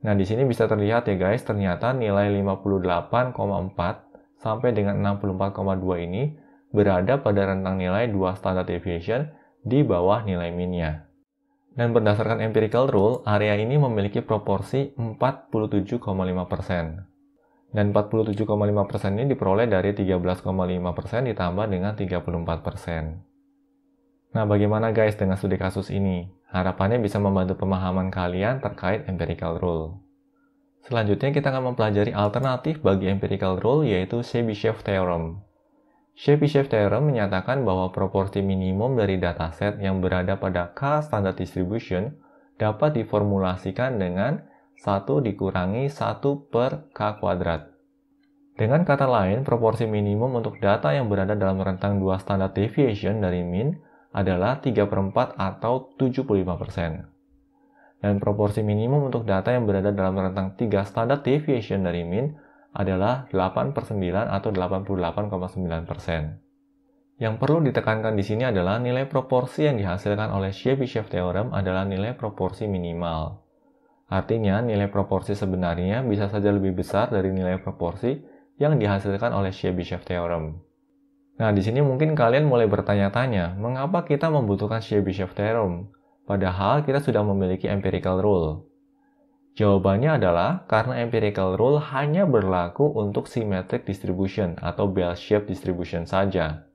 Nah, di sini bisa terlihat ya guys, ternyata nilai 58,4 sampai dengan 64,2 ini berada pada rentang nilai 2 standard deviation di bawah nilai minnya. Dan berdasarkan empirical rule, area ini memiliki proporsi 47,5%. Dan 47,5% ini diperoleh dari 13,5% ditambah dengan 34%. Nah, bagaimana guys dengan studi kasus ini? Harapannya bisa membantu pemahaman kalian terkait empirical rule. Selanjutnya kita akan mempelajari alternatif bagi empirical rule, yaitu Chebyshev theorem. Chebyshev theorem menyatakan bahwa proporsi minimum dari dataset yang berada pada K standard distribution dapat diformulasikan dengan 1 dikurangi 1 per K kuadrat. Dengan kata lain, proporsi minimum untuk data yang berada dalam rentang 2 standard deviation dari min adalah 3/4 atau 75%. Dan proporsi minimum untuk data yang berada dalam rentang 3 standard deviation dari min adalah 8/9 atau 88,9%. Yang perlu ditekankan di sini adalah nilai proporsi yang dihasilkan oleh Chebyshev theorem adalah nilai proporsi minimal. Artinya, nilai proporsi sebenarnya bisa saja lebih besar dari nilai proporsi yang dihasilkan oleh Chebyshev theorem. Nah, di sini mungkin kalian mulai bertanya-tanya, mengapa kita membutuhkan Chebyshev theorem, padahal kita sudah memiliki empirical rule? Jawabannya adalah karena empirical rule hanya berlaku untuk symmetric distribution atau bell-shaped distribution saja.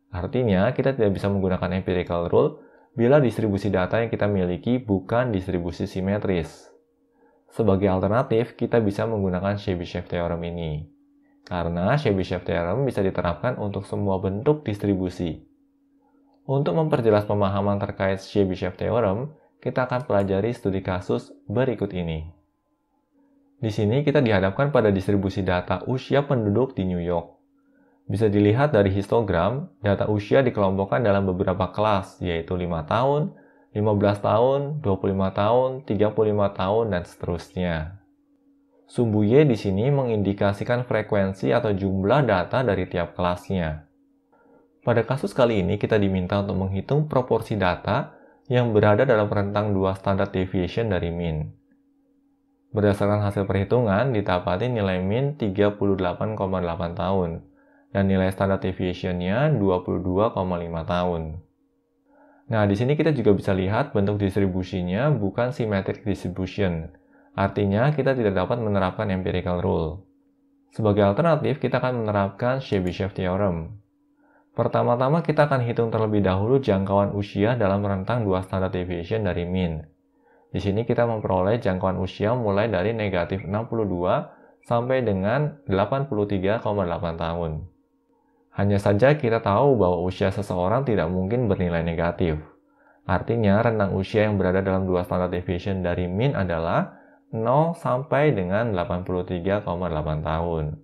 Artinya, kita tidak bisa menggunakan empirical rule bila distribusi data yang kita miliki bukan distribusi simetris. Sebagai alternatif, kita bisa menggunakan Chebyshev theorem ini. Karena Chebyshev theorem bisa diterapkan untuk semua bentuk distribusi. Untuk memperjelas pemahaman terkait Chebyshev theorem, kita akan pelajari studi kasus berikut ini. Di sini kita dihadapkan pada distribusi data usia penduduk di New York. Bisa dilihat dari histogram, data usia dikelompokkan dalam beberapa kelas, yaitu 5 tahun, 15 tahun, 25 tahun, 35 tahun, dan seterusnya. Sumbu Y di sini mengindikasikan frekuensi atau jumlah data dari tiap kelasnya. Pada kasus kali ini, kita diminta untuk menghitung proporsi data yang berada dalam rentang 2 standard deviation dari mean. Berdasarkan hasil perhitungan, didapati nilai mean 38,8 tahun, dan nilai standard deviation-nya 22,5 tahun. Nah, di sini kita juga bisa lihat bentuk distribusinya bukan symmetric distribution, artinya kita tidak dapat menerapkan empirical rule. Sebagai alternatif, kita akan menerapkan Chebyshev theorem. Pertama-tama kita akan hitung terlebih dahulu jangkauan usia dalam rentang 2 standard deviation dari mean. Di sini kita memperoleh jangkauan usia mulai dari negatif 62 sampai dengan 83,8 tahun. Hanya saja kita tahu bahwa usia seseorang tidak mungkin bernilai negatif. Artinya rentang usia yang berada dalam 2 standard deviation dari mean adalah 0 sampai dengan 83,8 tahun.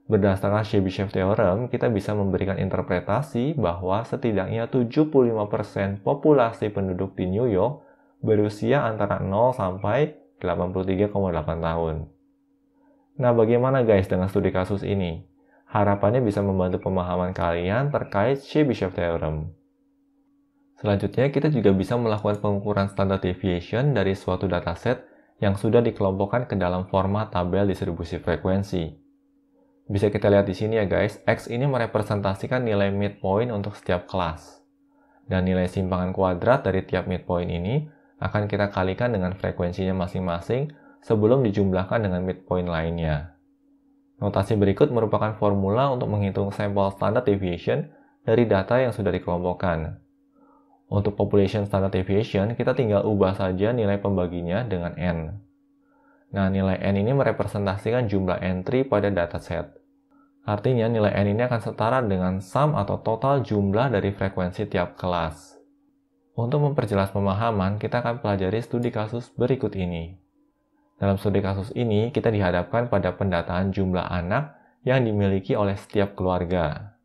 Berdasarkan Chebyshev theorem, kita bisa memberikan interpretasi bahwa setidaknya 75% populasi penduduk di New York berusia antara 0 sampai 83,8 tahun. Nah, bagaimana guys dengan studi kasus ini? Harapannya bisa membantu pemahaman kalian terkait Chebyshev theorem. Selanjutnya, kita juga bisa melakukan pengukuran standard deviation dari suatu dataset yang sudah dikelompokkan ke dalam format tabel distribusi frekuensi. Bisa kita lihat di sini ya guys, X ini merepresentasikan nilai midpoint untuk setiap kelas. Dan nilai simpangan kuadrat dari tiap midpoint ini akan kita kalikan dengan frekuensinya masing-masing sebelum dijumlahkan dengan midpoint lainnya. Notasi berikut merupakan formula untuk menghitung sampel standard deviation dari data yang sudah dikelompokkan. Untuk population standard deviation, kita tinggal ubah saja nilai pembaginya dengan N. Nah, nilai N ini merepresentasikan jumlah entry pada dataset. Artinya, nilai N ini akan setara dengan sum atau total jumlah dari frekuensi tiap kelas. Untuk memperjelas pemahaman, kita akan pelajari studi kasus berikut ini. Dalam studi kasus ini, kita dihadapkan pada pendataan jumlah anak yang dimiliki oleh setiap keluarga.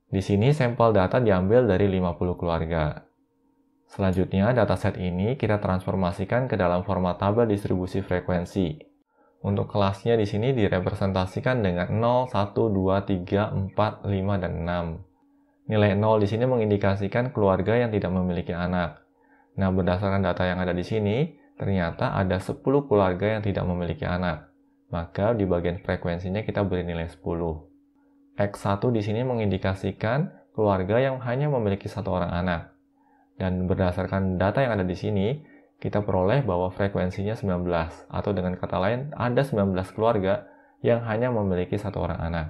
Di sini, sampel data diambil dari 50 keluarga. Selanjutnya, dataset ini kita transformasikan ke dalam format tabel distribusi frekuensi. Untuk kelasnya di sini direpresentasikan dengan 0, 1, 2, 3, 4, 5, dan 6. Nilai 0 di sini mengindikasikan keluarga yang tidak memiliki anak. Nah, berdasarkan data yang ada di sini, ternyata ada 10 keluarga yang tidak memiliki anak. Maka di bagian frekuensinya kita beri nilai 10. X1 di sini mengindikasikan keluarga yang hanya memiliki satu orang anak. Dan berdasarkan data yang ada di sini, kita peroleh bahwa frekuensinya 19, atau dengan kata lain, ada 19 keluarga yang hanya memiliki satu orang anak.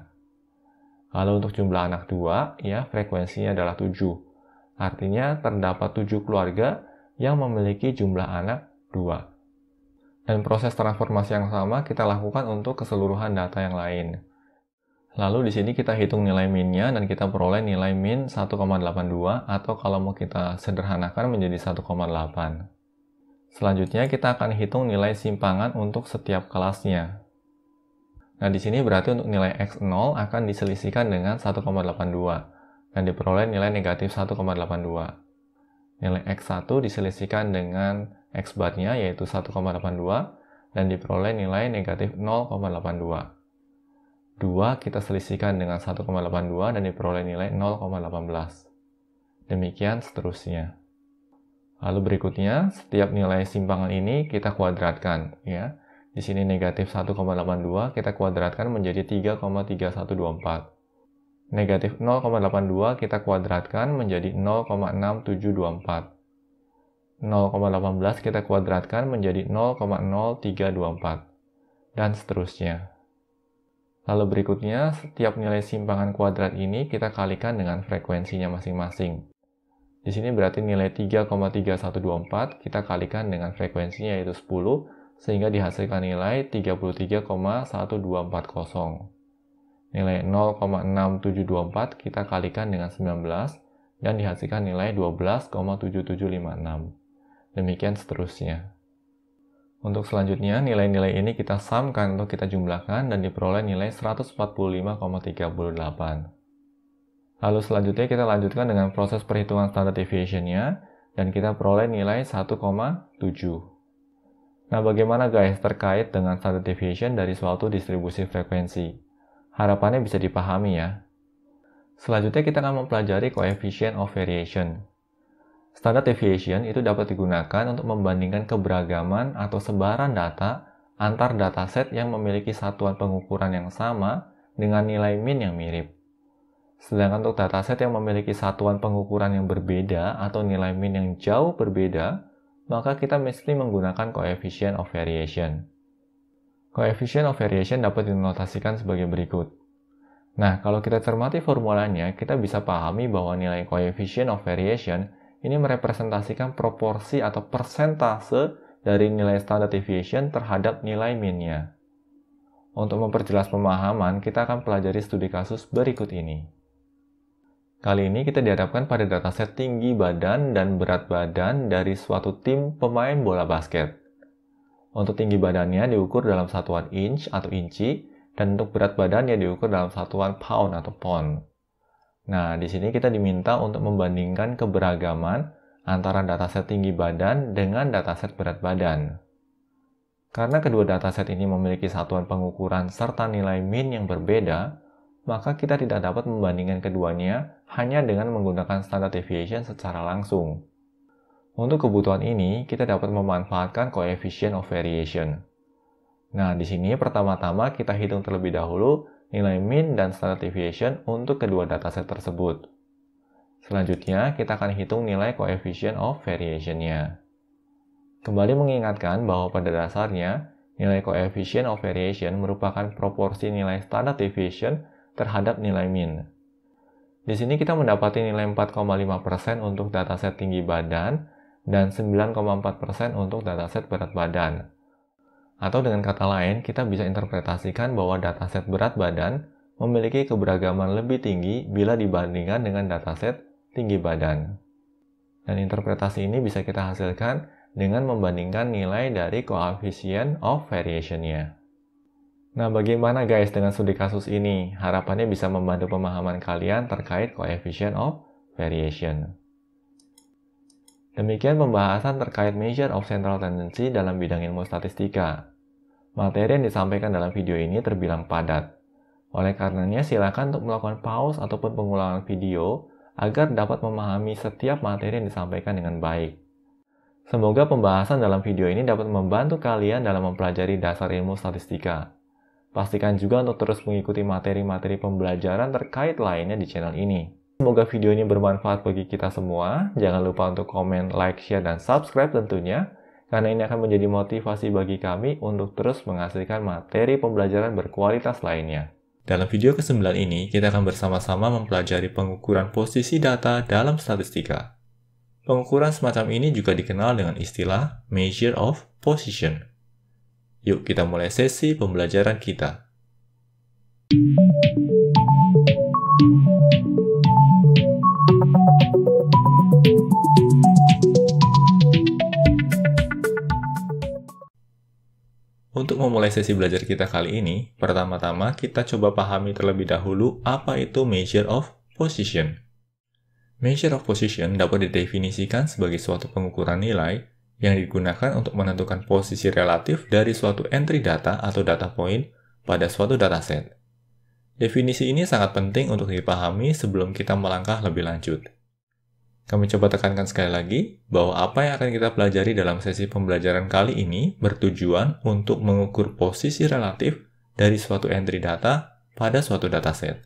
Kalau untuk jumlah anak 2, ya frekuensinya adalah 7. Artinya terdapat 7 keluarga yang memiliki jumlah anak 2. Dan proses transformasi yang sama kita lakukan untuk keseluruhan data yang lain. Lalu di sini kita hitung nilai min-nya dan kita peroleh nilai min 1,82 atau kalau mau kita sederhanakan menjadi 1,8. Selanjutnya kita akan hitung nilai simpangan untuk setiap kelasnya. Nah, di sini berarti untuk nilai X0 akan diselisihkan dengan 1,82 dan diperoleh nilai negatif 1,82. Nilai X1 diselisihkan dengan X bar-nya yaitu 1,82 dan diperoleh nilai negatif 0,82. 2 kita selisihkan dengan 1,82 dan diperoleh nilai 0,18. Demikian seterusnya. Lalu berikutnya, setiap nilai simpangan ini kita kuadratkan, ya. Di sini negatif 1,82 kita kuadratkan menjadi 3,3124. Negatif 0,82 kita kuadratkan menjadi 0,6724. 0,18 kita kuadratkan menjadi 0,0324. Dan seterusnya. Lalu berikutnya, setiap nilai simpangan kuadrat ini kita kalikan dengan frekuensinya masing-masing. Di sini berarti nilai 3,3124 kita kalikan dengan frekuensinya yaitu 10, sehingga dihasilkan nilai 33,1240. Nilai 0,6724 kita kalikan dengan 19, dan dihasilkan nilai 12,7756. Demikian seterusnya. Untuk selanjutnya, nilai-nilai ini kita sumkan untuk kita jumlahkan dan diperoleh nilai 145,38. Lalu selanjutnya kita lanjutkan dengan proses perhitungan standard deviation-nya dan kita peroleh nilai 1,7. Nah, bagaimana guys terkait dengan standard deviation dari suatu distribusi frekuensi? Harapannya bisa dipahami ya. Selanjutnya kita akan mempelajari coefficient of variation. Standard deviation itu dapat digunakan untuk membandingkan keberagaman atau sebaran data antar dataset yang memiliki satuan pengukuran yang sama dengan nilai min yang mirip. Sedangkan untuk dataset yang memiliki satuan pengukuran yang berbeda atau nilai min yang jauh berbeda, maka kita mesti menggunakan coefficient of variation. Coefficient of variation dapat dinotasikan sebagai berikut. Nah, kalau kita cermati formulanya, kita bisa pahami bahwa nilai coefficient of variation ini merepresentasikan proporsi atau persentase dari nilai standard deviation terhadap nilai min-nya. Untuk memperjelas pemahaman, kita akan pelajari studi kasus berikut ini. Kali ini kita dihadapkan pada dataset tinggi badan dan berat badan dari suatu tim pemain bola basket. Untuk tinggi badannya diukur dalam satuan inch atau inci, dan untuk berat badannya diukur dalam satuan pound atau pound. Nah, di sini kita diminta untuk membandingkan keberagaman antara dataset tinggi badan dengan dataset berat badan. Karena kedua dataset ini memiliki satuan pengukuran serta nilai min yang berbeda, maka kita tidak dapat membandingkan keduanya hanya dengan menggunakan standard deviation secara langsung. Untuk kebutuhan ini, kita dapat memanfaatkan coefficient of variation. Nah, di sini pertama-tama kita hitung terlebih dahulu nilai min dan standard deviation untuk kedua dataset tersebut. Selanjutnya, kita akan hitung nilai coefficient of variation-nya. Kembali mengingatkan bahwa pada dasarnya, nilai coefficient of variation merupakan proporsi nilai standard deviation terhadap nilai min. Di sini kita mendapati nilai 4,5% untuk dataset tinggi badan dan 9,4% untuk dataset berat badan. Atau dengan kata lain, kita bisa interpretasikan bahwa dataset berat badan memiliki keberagaman lebih tinggi bila dibandingkan dengan dataset tinggi badan. Dan interpretasi ini bisa kita hasilkan dengan membandingkan nilai dari coefficient of variation-nya. Nah, bagaimana guys dengan studi kasus ini? Harapannya bisa membantu pemahaman kalian terkait coefficient of variation. Demikian pembahasan terkait measure of central tendency dalam bidang ilmu statistika. Materi yang disampaikan dalam video ini terbilang padat. Oleh karenanya, silakan untuk melakukan pause ataupun pengulangan video agar dapat memahami setiap materi yang disampaikan dengan baik. Semoga pembahasan dalam video ini dapat membantu kalian dalam mempelajari dasar ilmu statistika. Pastikan juga untuk terus mengikuti materi-materi pembelajaran terkait lainnya di channel ini. Semoga video ini bermanfaat bagi kita semua. Jangan lupa untuk komen, like, share, dan subscribe tentunya, karena ini akan menjadi motivasi bagi kami untuk terus menghasilkan materi pembelajaran berkualitas lainnya. Dalam video ke-9 ini, kita akan bersama-sama mempelajari pengukuran posisi data dalam statistika. Pengukuran semacam ini juga dikenal dengan istilah measure of position. Yuk kita mulai sesi pembelajaran kita. Untuk memulai sesi belajar kita kali ini, pertama-tama kita coba pahami terlebih dahulu apa itu measure of position. Measure of position dapat didefinisikan sebagai suatu pengukuran nilai yang digunakan untuk menentukan posisi relatif dari suatu entry data atau data point pada suatu dataset. Definisi ini sangat penting untuk dipahami sebelum kita melangkah lebih lanjut. Kami coba tekankan sekali lagi bahwa apa yang akan kita pelajari dalam sesi pembelajaran kali ini bertujuan untuk mengukur posisi relatif dari suatu entry data pada suatu dataset.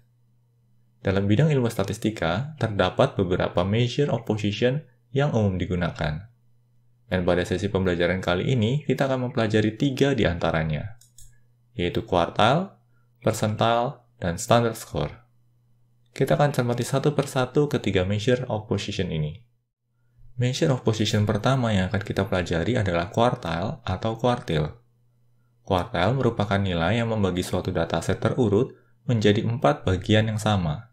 Dalam bidang ilmu statistika, terdapat beberapa measure of position yang umum digunakan. Dan pada sesi pembelajaran kali ini, kita akan mempelajari 3 di antaranya, yaitu quartile, percentile, dan standard score. Kita akan cermati satu persatu ketiga measure of position ini. Measure of position pertama yang akan kita pelajari adalah quartile atau quartile. Quartile merupakan nilai yang membagi suatu dataset terurut menjadi 4 bagian yang sama.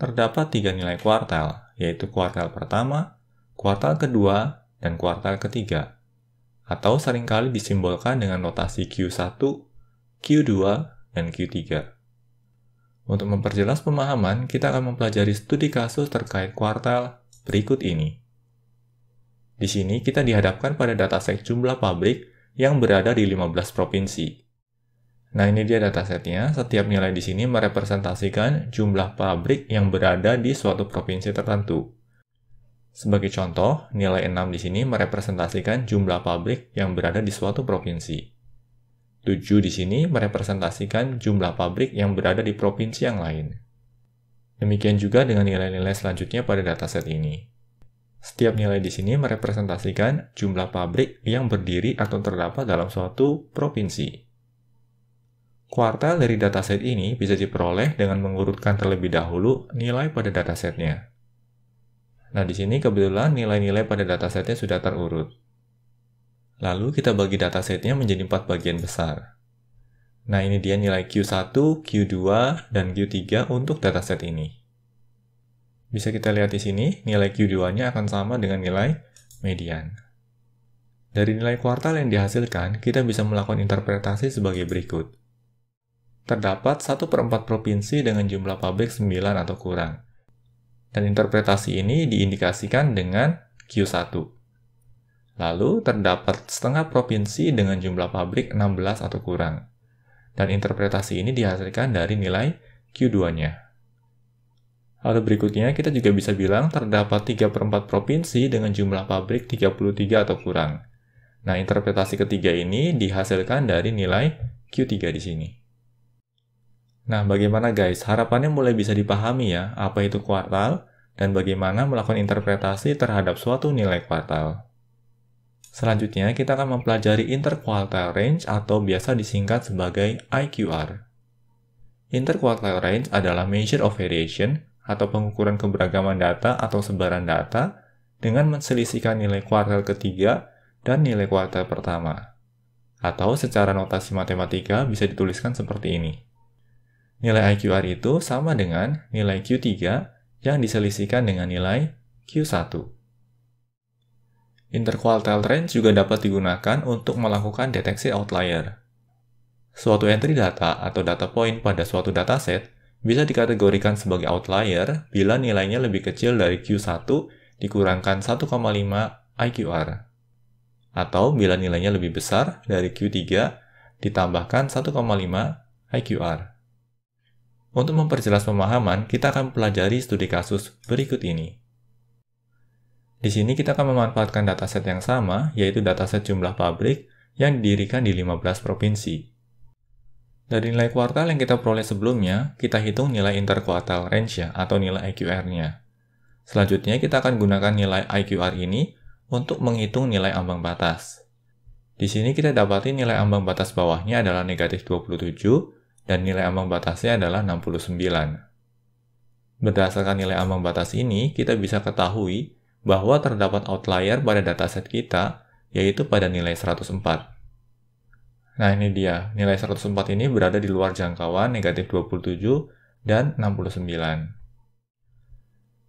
Terdapat 3 nilai quartile, yaitu quartile pertama, quartile kedua, dan kuartal ketiga, atau seringkali disimbolkan dengan notasi Q1, Q2, dan Q3. Untuk memperjelas pemahaman, kita akan mempelajari studi kasus terkait kuartal berikut ini. Di sini kita dihadapkan pada dataset jumlah pabrik yang berada di 15 provinsi. Nah, ini dia datasetnya. Setiap nilai di sini merepresentasikan jumlah pabrik yang berada di suatu provinsi tertentu. Sebagai contoh, nilai 6 di sini merepresentasikan jumlah pabrik yang berada di suatu provinsi. 7 di sini merepresentasikan jumlah pabrik yang berada di provinsi yang lain. Demikian juga dengan nilai-nilai selanjutnya pada dataset ini. Setiap nilai di sini merepresentasikan jumlah pabrik yang berdiri atau terdapat dalam suatu provinsi. Kuartal dari dataset ini bisa diperoleh dengan mengurutkan terlebih dahulu nilai pada datasetnya. Nah, di sini kebetulan nilai-nilai pada datasetnya sudah terurut. Lalu kita bagi datasetnya menjadi 4 bagian besar. Nah, ini dia nilai Q1, Q2, dan Q3 untuk dataset ini. Bisa kita lihat di sini, nilai Q2-nya akan sama dengan nilai median. Dari nilai kuartal yang dihasilkan, kita bisa melakukan interpretasi sebagai berikut. Terdapat 1/4 provinsi dengan jumlah pabrik 9 atau kurang. Dan interpretasi ini diindikasikan dengan Q1. Lalu, terdapat setengah provinsi dengan jumlah pabrik 16 atau kurang. Dan interpretasi ini dihasilkan dari nilai Q2-nya. Lalu berikutnya, kita juga bisa bilang terdapat 3/4 provinsi dengan jumlah pabrik 33 atau kurang. Nah, interpretasi ketiga ini dihasilkan dari nilai Q3 di sini. Nah, bagaimana guys? Harapannya mulai bisa dipahami ya, apa itu kuartal, dan bagaimana melakukan interpretasi terhadap suatu nilai kuartal. Selanjutnya, kita akan mempelajari interquartile range atau biasa disingkat sebagai IQR. Interquartile range adalah measure of variation atau pengukuran keberagaman data atau sebaran data dengan menselisihkan nilai kuartal ketiga dan nilai kuartal pertama. Atau secara notasi matematika bisa dituliskan seperti ini. Nilai IQR itu sama dengan nilai Q3 yang diselisihkan dengan nilai Q1. Interquartile range juga dapat digunakan untuk melakukan deteksi outlier. Suatu entry data atau data point pada suatu dataset bisa dikategorikan sebagai outlier bila nilainya lebih kecil dari Q1 dikurangkan 1,5 IQR. Atau bila nilainya lebih besar dari Q3 ditambahkan 1,5 IQR. Untuk memperjelas pemahaman, kita akan pelajari studi kasus berikut ini. Di sini kita akan memanfaatkan dataset yang sama, yaitu dataset jumlah pabrik yang didirikan di 15 provinsi. Dari nilai kuartal yang kita peroleh sebelumnya, kita hitung nilai interquartile range ya, atau nilai IQR-nya. Selanjutnya, kita akan gunakan nilai IQR ini untuk menghitung nilai ambang batas. Di sini kita dapati nilai ambang batas bawahnya adalah negatif 27, dan nilai ambang batasnya adalah 69. Berdasarkan nilai ambang batas ini, kita bisa ketahui bahwa terdapat outlier pada dataset kita, yaitu pada nilai 104. Nah, ini dia. Nilai 104 ini berada di luar jangkauan negatif 27 dan 69.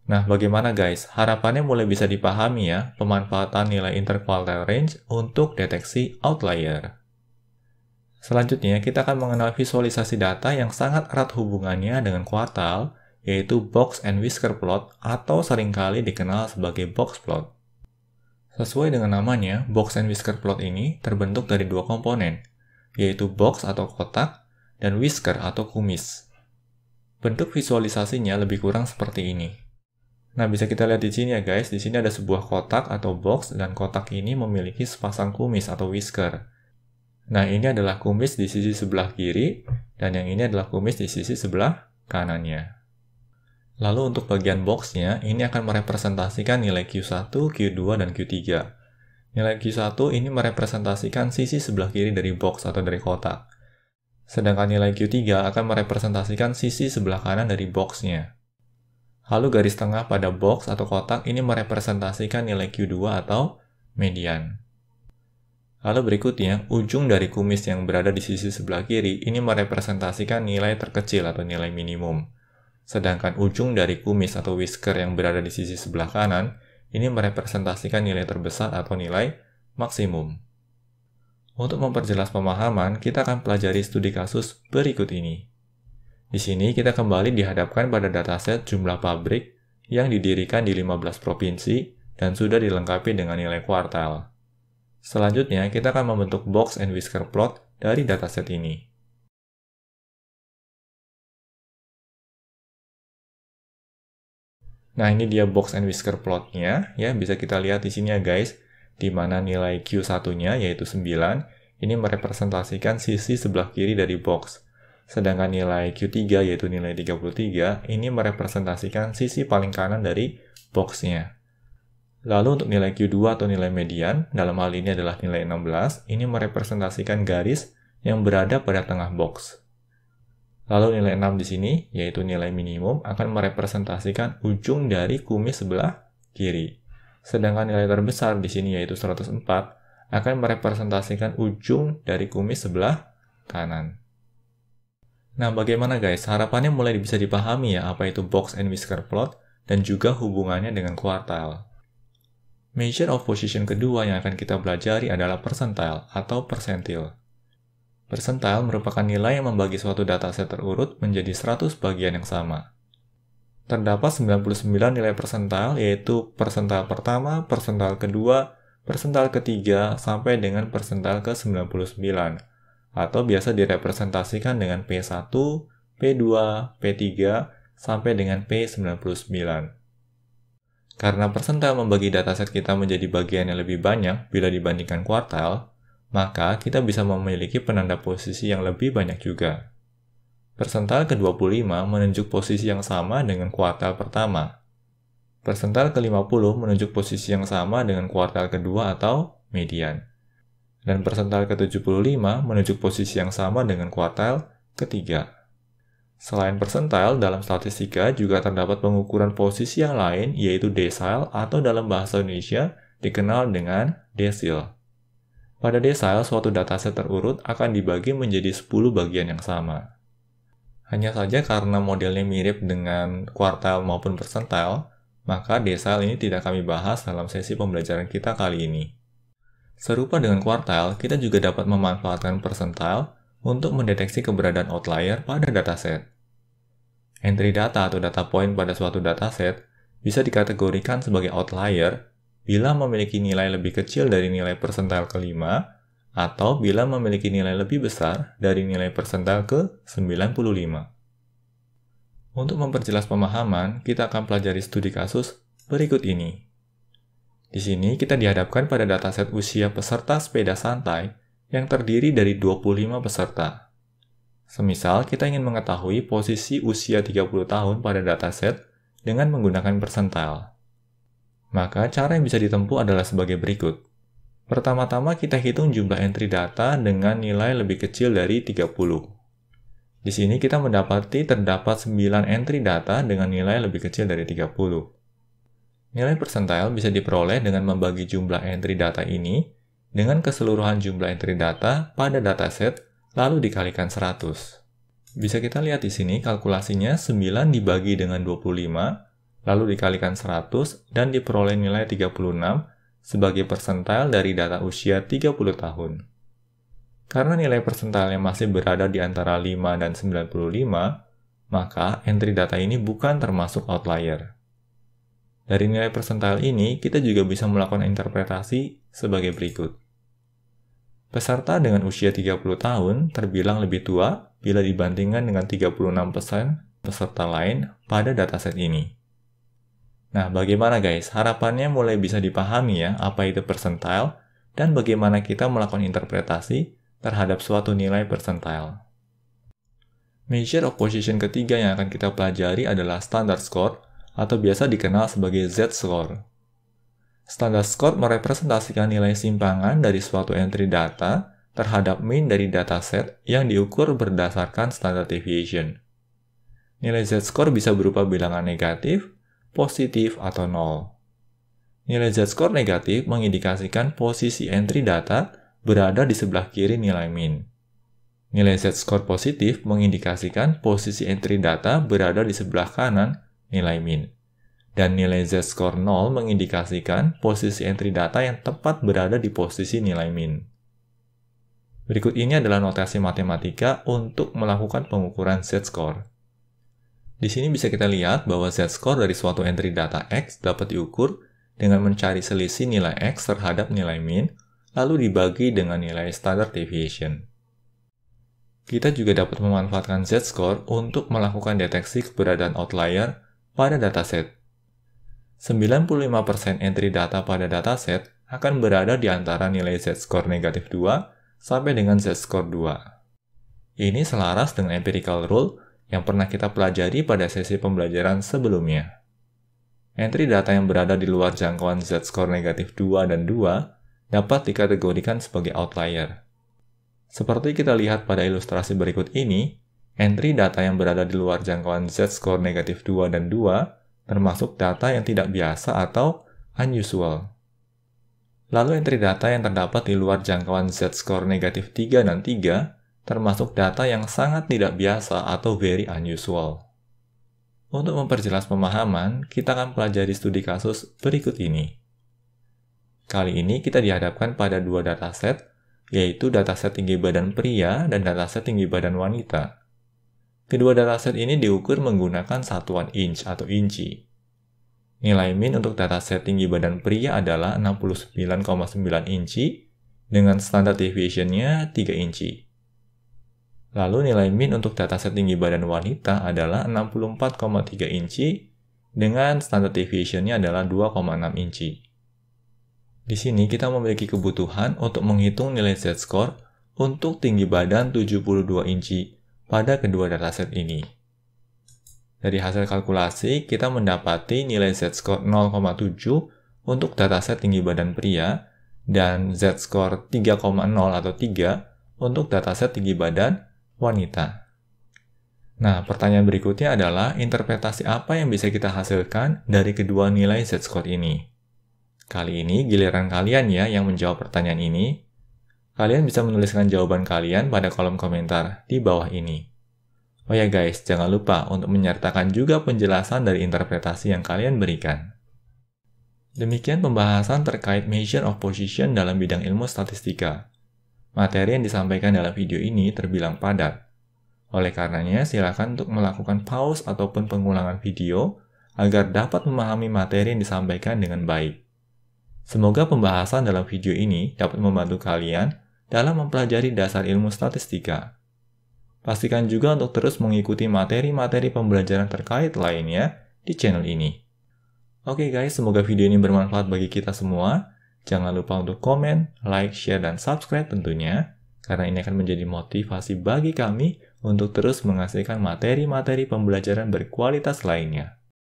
Nah, bagaimana guys? Harapannya mulai bisa dipahami ya, pemanfaatan nilai interquartile range untuk deteksi outlier. Selanjutnya, kita akan mengenal visualisasi data yang sangat erat hubungannya dengan kuartal, yaitu box and whisker plot atau seringkali dikenal sebagai box plot. Sesuai dengan namanya, box and whisker plot ini terbentuk dari 2 komponen, yaitu box atau kotak dan whisker atau kumis. Bentuk visualisasinya lebih kurang seperti ini. Nah, bisa kita lihat di sini ya guys, di sini ada sebuah kotak atau box dan kotak ini memiliki sepasang kumis atau whisker. Nah, ini adalah kumis di sisi sebelah kiri, dan yang ini adalah kumis di sisi sebelah kanannya. Lalu untuk bagian boxnya, ini akan merepresentasikan nilai Q1, Q2, dan Q3. Nilai Q1 ini merepresentasikan sisi sebelah kiri dari box atau dari kotak. Sedangkan nilai Q3 akan merepresentasikan sisi sebelah kanan dari boxnya. Lalu garis tengah pada box atau kotak ini merepresentasikan nilai Q2 atau median. Lalu berikutnya, ujung dari kumis yang berada di sisi sebelah kiri ini merepresentasikan nilai terkecil atau nilai minimum. Sedangkan ujung dari kumis atau whisker yang berada di sisi sebelah kanan ini merepresentasikan nilai terbesar atau nilai maksimum. Untuk memperjelas pemahaman, kita akan pelajari studi kasus berikut ini. Di sini kita kembali dihadapkan pada dataset jumlah pabrik yang didirikan di 15 provinsi dan sudah dilengkapi dengan nilai kuartal. Selanjutnya, kita akan membentuk box and whisker plot dari dataset ini. Nah, ini dia box and whisker plotnya, ya bisa kita lihat di sini ya guys, di mana nilai Q1-nya yaitu 9, ini merepresentasikan sisi sebelah kiri dari box. Sedangkan nilai Q3 yaitu nilai 33, ini merepresentasikan sisi paling kanan dari box-nya. Lalu untuk nilai Q2 atau nilai median, dalam hal ini adalah nilai 16, ini merepresentasikan garis yang berada pada tengah box. Lalu nilai 6 di sini, yaitu nilai minimum, akan merepresentasikan ujung dari kumis sebelah kiri. Sedangkan nilai terbesar di sini, yaitu 104, akan merepresentasikan ujung dari kumis sebelah kanan. Nah, bagaimana guys? Harapannya mulai bisa dipahami ya apa itu box and whisker plot dan juga hubungannya dengan kuartal. Measure of position kedua yang akan kita pelajari adalah percentile atau persentil. Percentile merupakan nilai yang membagi suatu dataset terurut menjadi 100 bagian yang sama. Terdapat 99 nilai percentile, yaitu percentile pertama, percentile kedua, percentile ketiga, sampai dengan percentile ke-99, atau biasa direpresentasikan dengan P1, P2, P3, sampai dengan P99. Karena percentile membagi dataset kita menjadi bagian yang lebih banyak bila dibandingkan kuartal, maka kita bisa memiliki penanda posisi yang lebih banyak juga. Persentil ke-25 menunjuk posisi yang sama dengan kuartal pertama. Persentil ke-50 menunjuk posisi yang sama dengan kuartal kedua atau median. Dan persentil ke-75 menunjuk posisi yang sama dengan kuartal ketiga. Selain persentil, dalam statistika juga terdapat pengukuran posisi yang lain, yaitu decile atau dalam bahasa Indonesia dikenal dengan desil. Pada decile, suatu dataset terurut akan dibagi menjadi 10 bagian yang sama. Hanya saja karena modelnya mirip dengan kuartal maupun persentil, maka decile ini tidak kami bahas dalam sesi pembelajaran kita kali ini. Serupa dengan kuartal, kita juga dapat memanfaatkan persentil untuk mendeteksi keberadaan outlier pada dataset. Entry data atau data point pada suatu dataset bisa dikategorikan sebagai outlier bila memiliki nilai lebih kecil dari nilai persentil ke-5 atau bila memiliki nilai lebih besar dari nilai persentil ke-95. Untuk memperjelas pemahaman, kita akan pelajari studi kasus berikut ini. Di sini kita dihadapkan pada dataset usia peserta sepeda santai yang terdiri dari 25 peserta. Semisal kita ingin mengetahui posisi usia 30 tahun pada dataset dengan menggunakan persentil. Maka cara yang bisa ditempuh adalah sebagai berikut. Pertama-tama kita hitung jumlah entry data dengan nilai lebih kecil dari 30. Di sini kita mendapati terdapat 9 entry data dengan nilai lebih kecil dari 30. Nilai persentil bisa diperoleh dengan membagi jumlah entry data ini dengan keseluruhan jumlah entry data pada dataset lalu dikalikan 100. Bisa kita lihat di sini kalkulasinya 9 dibagi dengan 25 lalu dikalikan 100 dan diperoleh nilai 36 sebagai persentil dari data usia 30 tahun. Karena nilai persentilnya masih berada di antara 5 dan 95, maka entry data ini bukan termasuk outlier. Dari nilai persentil ini, kita juga bisa melakukan interpretasi sebagai berikut. Peserta dengan usia 30 tahun terbilang lebih tua bila dibandingkan dengan 36% peserta lain pada dataset ini. Nah, bagaimana guys? Harapannya mulai bisa dipahami ya apa itu persentil dan bagaimana kita melakukan interpretasi terhadap suatu nilai persentil. Measure of position ketiga yang akan kita pelajari adalah standard score, atau biasa dikenal sebagai Z-score. Standard score merepresentasikan nilai simpangan dari suatu entry data terhadap mean dari dataset yang diukur berdasarkan standard deviation. Nilai Z-score bisa berupa bilangan negatif, positif, atau 0. Nilai Z-score negatif mengindikasikan posisi entry data berada di sebelah kiri nilai mean. Nilai Z-score positif mengindikasikan posisi entry data berada di sebelah kanan nilai mean. Dan nilai Z-score 0 mengindikasikan posisi entry data yang tepat berada di posisi nilai mean. Berikut ini adalah notasi matematika untuk melakukan pengukuran Z-score. Di sini bisa kita lihat bahwa Z-score dari suatu entry data X dapat diukur dengan mencari selisih nilai X terhadap nilai mean, lalu dibagi dengan nilai standard deviation. Kita juga dapat memanfaatkan Z-score untuk melakukan deteksi keberadaan outlier pada dataset. 95% entry data pada dataset akan berada di antara nilai Z-score negatif 2 sampai dengan Z-score 2. Ini selaras dengan empirical rule yang pernah kita pelajari pada sesi pembelajaran sebelumnya. Entry data yang berada di luar jangkauan Z-score negatif 2 dan 2 dapat dikategorikan sebagai outlier. Seperti kita lihat pada ilustrasi berikut ini, entry data yang berada di luar jangkauan Z-score negatif 2 dan 2 termasuk data yang tidak biasa atau unusual. Lalu entry data yang terdapat di luar jangkauan Z-score negatif 3 dan 3 termasuk data yang sangat tidak biasa atau very unusual. Untuk memperjelas pemahaman, kita akan pelajari studi kasus berikut ini. Kali ini kita dihadapkan pada dua dataset, yaitu dataset tinggi badan pria dan dataset tinggi badan wanita. Kedua dataset ini diukur menggunakan satuan inch atau inci. Nilai mean untuk dataset tinggi badan pria adalah 69,9 inci dengan standard deviation-nya 3 inci. Lalu nilai mean untuk dataset tinggi badan wanita adalah 64,3 inci dengan standard deviation-nya adalah 2,6 inci. Di sini kita memiliki kebutuhan untuk menghitung nilai Z-score untuk tinggi badan 72 inci pada kedua dataset ini. Dari hasil kalkulasi, kita mendapati nilai Z-score 0,7 untuk dataset tinggi badan pria dan Z-score 3,0 atau 3 untuk dataset tinggi badan wanita. Nah, pertanyaan berikutnya adalah interpretasi apa yang bisa kita hasilkan dari kedua nilai Z-score ini? Kali ini giliran kalian ya yang menjawab pertanyaan ini. Kalian bisa menuliskan jawaban kalian pada kolom komentar di bawah ini. Oh ya guys, jangan lupa untuk menyertakan juga penjelasan dari interpretasi yang kalian berikan. Demikian pembahasan terkait measure of position dalam bidang ilmu statistika. Materi yang disampaikan dalam video ini terbilang padat. Oleh karenanya, silakan untuk melakukan pause ataupun pengulangan video agar dapat memahami materi yang disampaikan dengan baik. Semoga pembahasan dalam video ini dapat membantu kalian dalam mempelajari dasar ilmu statistika. Pastikan juga untuk terus mengikuti materi-materi pembelajaran terkait lainnya di channel ini. Oke guys, semoga video ini bermanfaat bagi kita semua. Jangan lupa untuk komen, like, share, dan subscribe tentunya, karena ini akan menjadi motivasi bagi kami untuk terus menghasilkan materi-materi pembelajaran berkualitas lainnya.